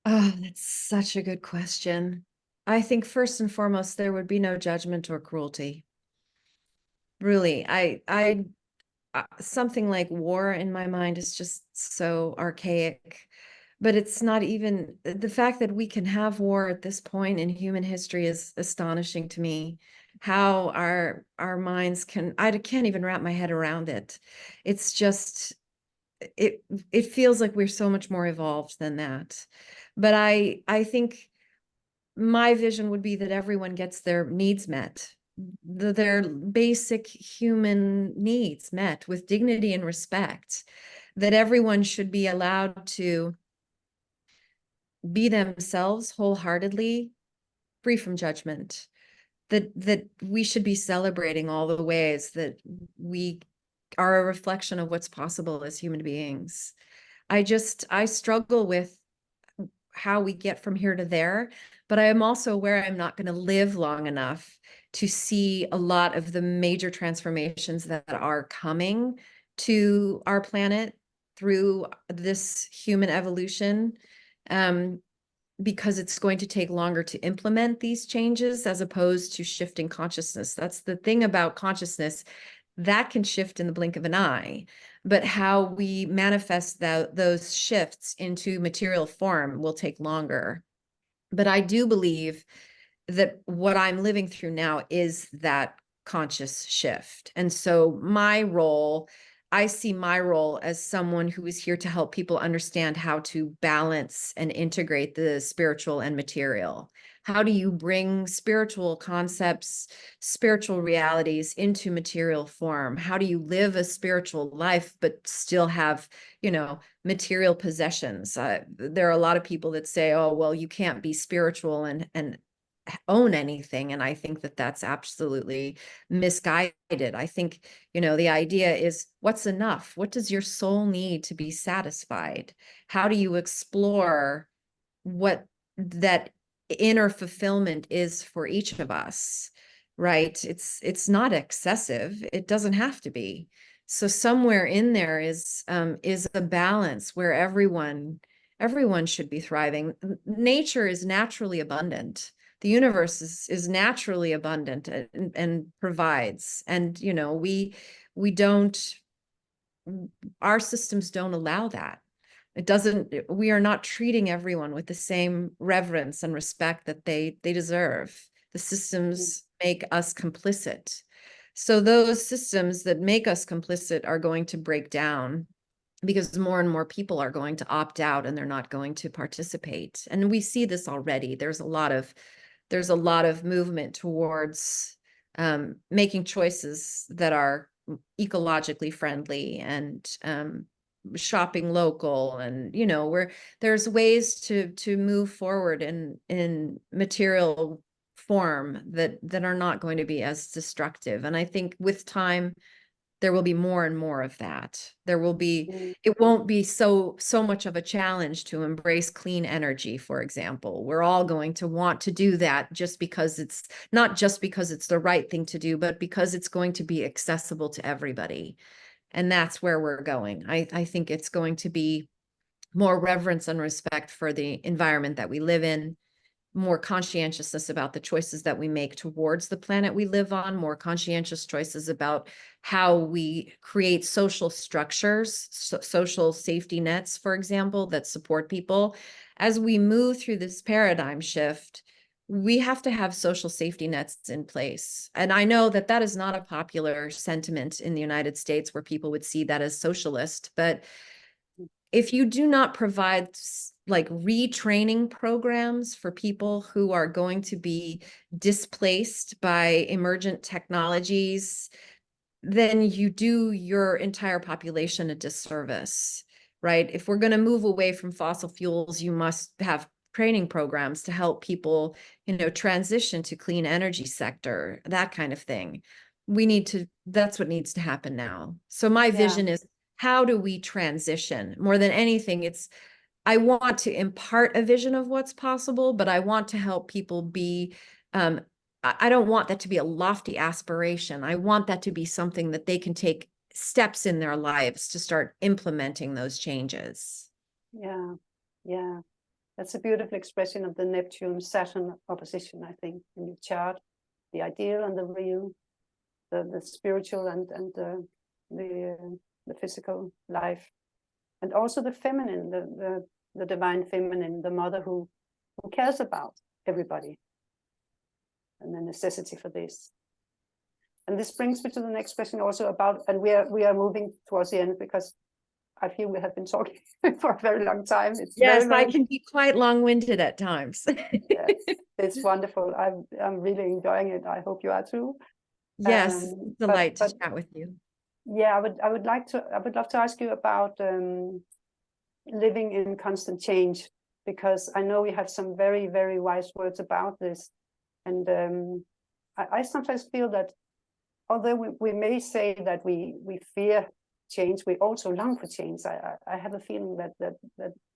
Oh, that's such a good question. I think first and foremost, there would be no judgment or cruelty. Really, something like war in my mind is just so archaic. but it's not even the fact that we can have war at this point in human history is astonishing to me. How our minds can, I can't even wrap my head around it. It's just, it feels like we're so much more evolved than that. But I think my vision would be that everyone gets their needs met, their basic human needs met with dignity and respect, that everyone should be allowed to be themselves wholeheartedly, free from judgment, that we should be celebrating all the ways that we are a reflection of what's possible as human beings. I struggle with how we get from here to there, but I am also aware I'm not going to live long enough to see a lot of the major transformations that are coming to our planet through this human evolution. Because it's going to take longer to implement these changes as opposed to shifting consciousness. That's the thing about consciousness, that can shift in the blink of an eye, but how we manifest those shifts into material form will take longer. But I do believe that what I'm living through now is that conscious shift. And so I see my role as someone who is here to help people understand how to balance and integrate the spiritual and material. How do you bring spiritual concepts, spiritual realities into material form? How do you live a spiritual life, but still have, material possessions? There are a lot of people that say, oh, well, you can't be spiritual and own anything. And I think that that's absolutely misguided. I think, the idea is what's enough? What does your soul need to be satisfied? How do you explore what that inner fulfillment is for each of us, right? It's not excessive. It doesn't have to be. So somewhere in there is a balance where everyone should be thriving. Nature is naturally abundant. The universe is naturally abundant and provides. And, we don't, our systems don't allow that. We are not treating everyone with the same reverence and respect that they deserve. The systems make us complicit. So those systems that make us complicit are going to break down because more and more people are going to opt out and they're not going to participate. And we see this already. There's a lot of movement towards making choices that are ecologically friendly and shopping local, and where there's ways to move forward in material form that are not going to be as destructive. And I think with time there will be more and more of that. It won't be so much of a challenge to embrace clean energy, for example. We're all going to want to do that just because it's not just because it's the right thing to do, but because it's going to be accessible to everybody. And that's where we're going. I think it's going to be more reverence and respect for the environment that we live in, more conscientiousness about the choices that we make towards the planet we live on, more conscientious choices about how we create social structures, social safety nets, for example, that support people. As we move through this paradigm shift, we have to have social safety nets in place. And I know that that is not a popular sentiment in the United States, where people would see that as socialist, but if you do not provide like retraining programs for people who are going to be displaced by emergent technologies, then you do your entire population a disservice, right? If we're going to move away from fossil fuels, you must have training programs to help people, transition to clean energy sector, that kind of thing. That's what needs to happen now. So my vision is, how do we transition? More than anything, I want to impart a vision of what's possible, but I want to help people be, I don't want that to be a lofty aspiration. I want that to be something that they can take steps in their lives to start implementing those changes. Yeah. That's a beautiful expression of the Neptune-Saturn opposition, I think, in your chart. The ideal and the real, the spiritual and the physical life. And also the feminine, the divine feminine, the mother who cares about everybody, and the necessity for this. And this brings me to the next question also about, and we are moving towards the end because I feel we have been talking for a very long time. It's Yes, very I can be quite long-winded at times. yes, it's wonderful. I'm really enjoying it. I hope you are too. Yes, it's a delight to But chat with you. yeah, I would love to ask you about living in constant change, because I know we have some very, very wise words about this. And I sometimes feel that although we may say that we fear change, we also long for change. I have a feeling that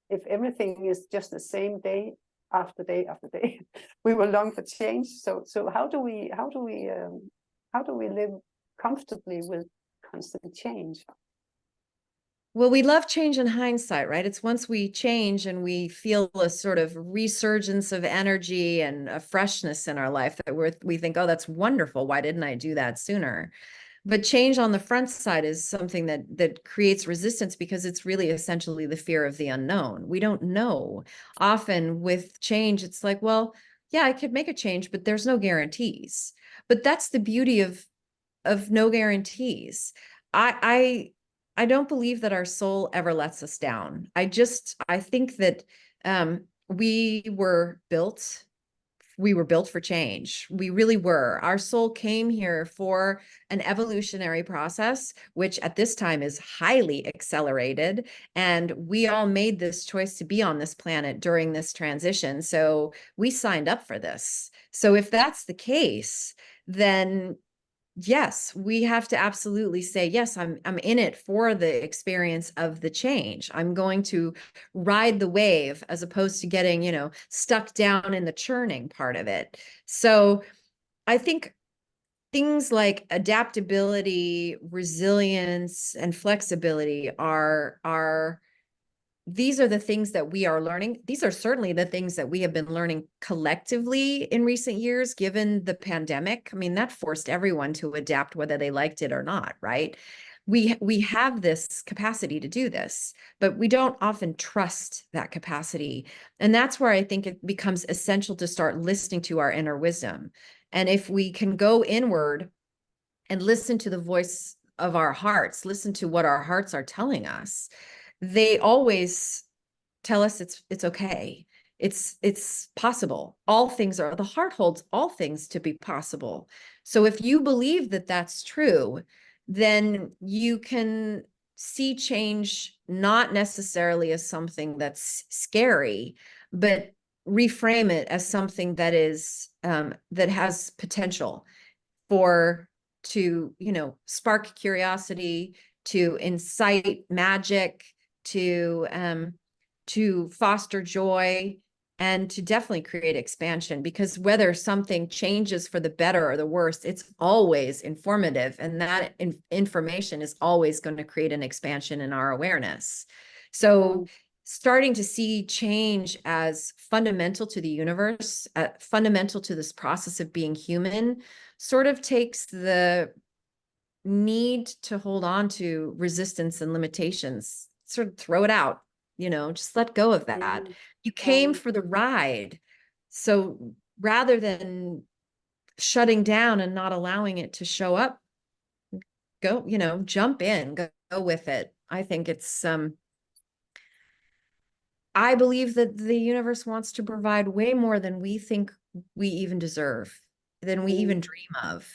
if everything is just the same day after day after day, we will long for change. So how do we live comfortably with constant change? Well, we love change in hindsight, right? It's once we change and we feel a sort of resurgence of energy and a freshness in our life that we think, oh, that's wonderful. Why didn't I do that sooner? But change on the front side is something that creates resistance because it's really essentially the fear of the unknown. We don't know. Often with change, it's like, well, yeah, I could make a change, but there's no guarantees. But that's the beauty of no guarantees. I don't believe that our soul ever lets us down. I think that we were built for change. We really were. Our soul came here for an evolutionary process, which at this time is highly accelerated. And we all made this choice to be on this planet during this transition. So we signed up for this. So if that's the case, then yes, we have to absolutely say, yes, I'm in it for the experience of the change. I'm going to ride the wave as opposed to getting, stuck down in the churning part of it. So I think things like adaptability, resilience, and flexibility these are the things that we are learning. These are certainly the things that we have been learning collectively in recent years, given the pandemic. I mean, that forced everyone to adapt, whether they liked it or not, right? We have this capacity to do this, but we don't often trust that capacity. And that's where I think it becomes essential to start listening to our inner wisdom. And if we can go inward and listen to the voice of our hearts, listen to what our hearts are telling us, they always tell us it's okay. It's possible. The heart holds all things to be possible. So if you believe that that's true, then you can see change not necessarily as something that's scary, but reframe it as something that is that has potential to spark curiosity, to incite magic, to foster joy, and to definitely create expansion. Because whether something changes for the better or the worse, it's always informative, and that information is always going to create an expansion in our awareness. So starting to see change as fundamental to the universe, fundamental to this process of being human, sort of takes the need to hold on to resistance and limitations, sort of throw it out, just let go of that. You came for the ride. So rather than shutting down and not allowing it to show up, go, jump in, go with it. I think I believe that the universe wants to provide way more than we think we even deserve, than we even dream of.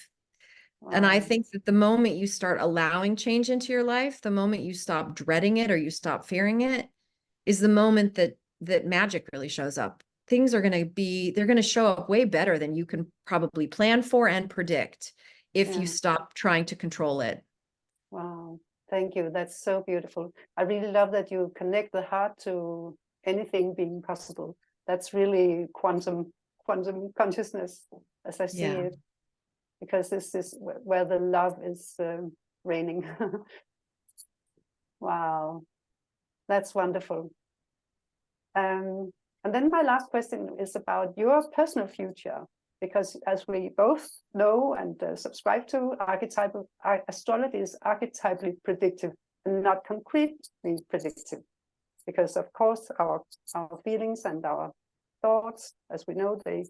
And I think that the moment you start allowing change into your life, the moment you stop dreading it or you stop fearing it, is the moment that magic really shows up. Things are they're going to show up way better than you can probably plan for and predict if you stop trying to control it. Wow. Thank you. That's so beautiful. I really love that you connect the heart to anything being possible. That's really quantum consciousness, as I see it, because this is where the love is reigning. Wow, that's wonderful. And then my last question is about your personal future, because as we both know and subscribe to, astrology is archetypally predictive and not concretely predictive, because of course our feelings and our thoughts, as we know, they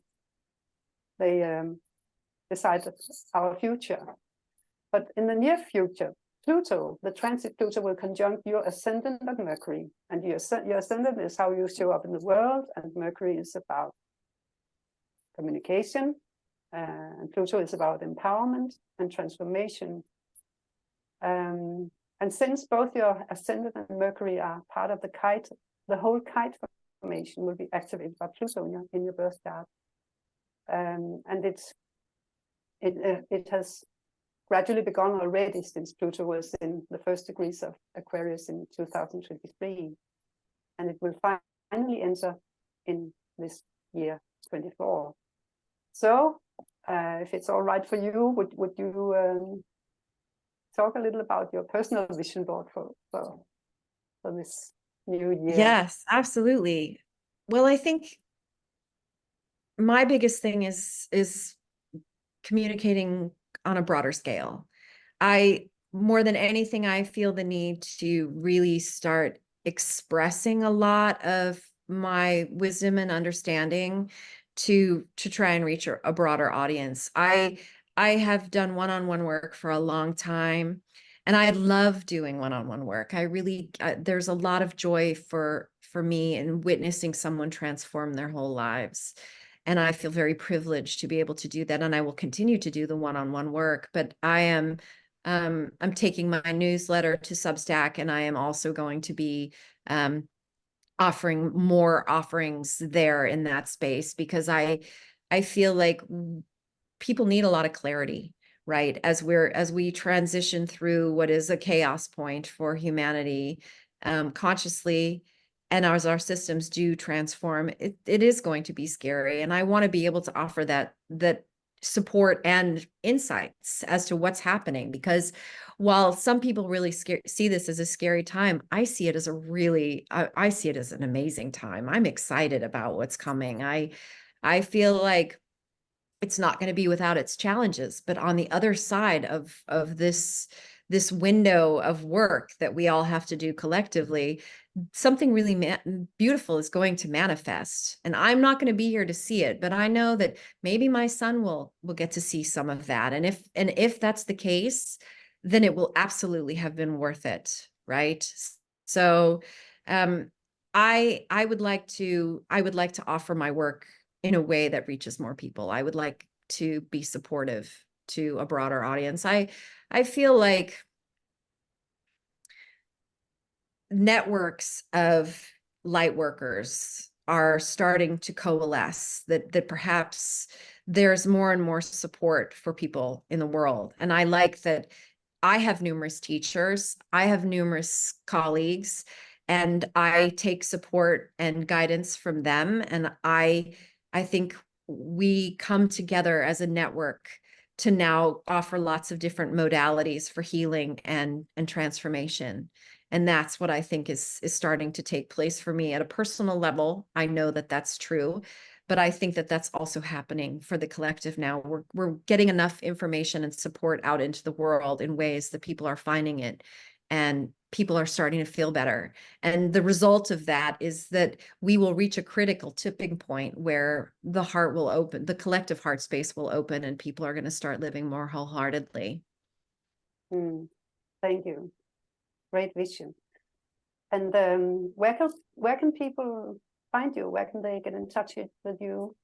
decide our future. But in the near future, Pluto, the transit Pluto, will conjunct your ascendant and Mercury, and your ascendant is how you show up in the world, and Mercury is about communication, and Pluto is about empowerment and transformation. And since both your ascendant and Mercury are part of the kite, the whole kite formation will be activated by Pluto in your birth chart. And it has gradually begun already, since Pluto was in the first degrees of Aquarius in 2023. And it will finally enter in this year 24. So if it's all right for you, would you talk a little about your personal vision board for this new year? Yes, absolutely. Well, I think my biggest thing is communicating on a broader scale. More than anything, I feel the need to really start expressing a lot of my wisdom and understanding to try and reach a broader audience. I have done one-on-one work for a long time, and I love doing one-on-one work. I really, there's a lot of joy for me in witnessing someone transform their whole lives. And I feel very privileged to be able to do that. And I will continue to do the one-on-one work, but I'm taking my newsletter to Substack, and I am also going to be offering more offerings there in that space, because I feel like people need a lot of clarity, right? As we transition through what is a chaos point for humanity, consciously, and as our systems do transform, it is going to be scary. And I want to be able to offer that support and insights as to what's happening, because while some people really see this as a scary time, I see it as I see it as an amazing time. I'm excited about what's coming. I feel like it's not going to be without its challenges, but on the other side of this window of work that we all have to do collectively, something really beautiful is going to manifest. And I'm not going to be here to see it, but I know that maybe my son will get to see some of that. And if that's the case, then it will absolutely have been worth it, right? So I would like to offer my work in a way that reaches more people. I would like to be supportive to a broader audience. I feel like networks of light workers are starting to coalesce, that perhaps there's more and more support for people in the world. And I like that I have numerous teachers, I have numerous colleagues, and I take support and guidance from them. And I think we come together as a network to now offer lots of different modalities for healing and transformation. And that's what I think is starting to take place for me at a personal level. I know that that's true, but I think that that's also happening for the collective now. We're getting enough information and support out into the world in ways that people are finding it, and people are starting to feel better. And the result of that is that we will reach a critical tipping point where the heart will open, the collective heart space will open, and people are going to start living more wholeheartedly. Thank you. Great vision. And where can people find you? Where can they get in touch with you?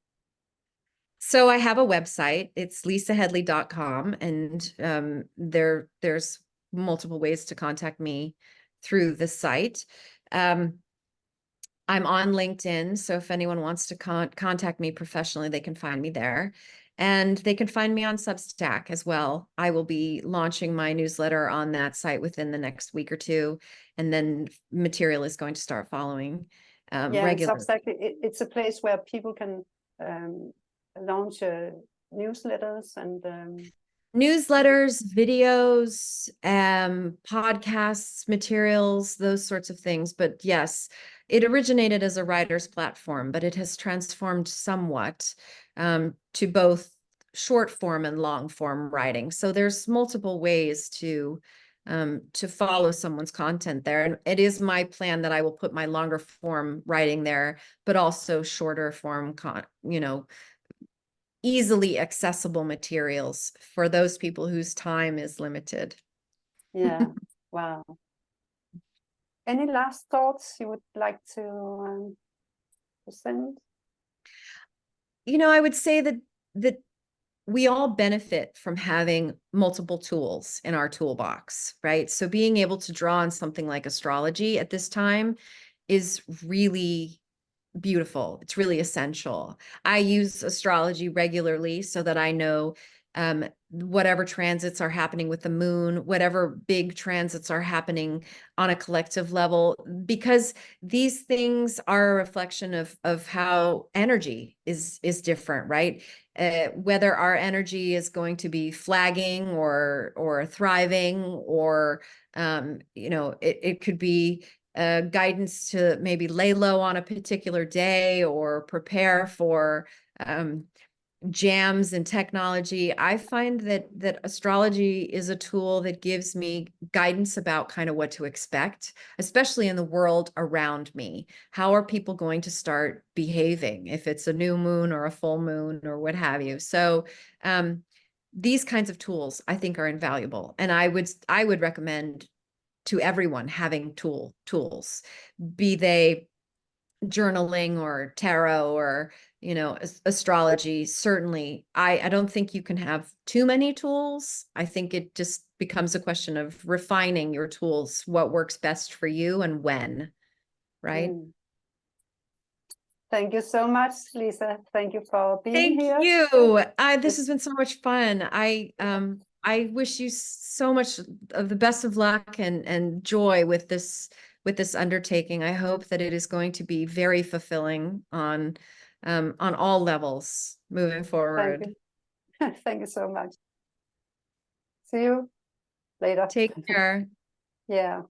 So I have a website. It's lisahedley.com, and there's multiple ways to contact me through the site. I'm on LinkedIn, so if anyone wants to contact me professionally, they can find me there. And they can find me on Substack as well. I will be launching my newsletter on that site within the next week or two, and then material is going to start following regularly. Substack, it's a place where people can launch newsletters and newsletters, videos, podcasts, materials, those sorts of things. But yes, it originated as a writer's platform, but it has transformed somewhat to both short form and long form writing. So there's multiple ways to to follow someone's content there. And it is my plan that I will put my longer form writing there, but also shorter form, easily accessible materials for those people whose time is limited. Yeah. Wow. Any last thoughts you would like to present? I would say that we all benefit from having multiple tools in our toolbox, right? So being able to draw on something like astrology at this time is really beautiful. It's really essential. I use astrology regularly so that I know whatever transits are happening with the moon, whatever big transits are happening on a collective level, because these things are a reflection of how energy is different, right? Whether our energy is going to be flagging or thriving, or it could be guidance to maybe lay low on a particular day or prepare for jams in technology. I find that astrology is a tool that gives me guidance about kind of what to expect, especially in the world around me. How are people going to start behaving if it's a new moon or a full moon or what have you? So these kinds of tools I think are invaluable, and I would recommend to everyone having tools, be they journaling or tarot or astrology. Certainly, I don't think you can have too many tools. I think it just becomes a question of refining your tools, what works best for you and when, right? Thank you so much, Lisa. Thank you for being Thank here. you. This has been so much fun. I wish you so much of the best of luck and joy with this undertaking. I hope that it is going to be very fulfilling on all levels moving forward. Thank you. Thank you so much. See you later. Take care. Yeah.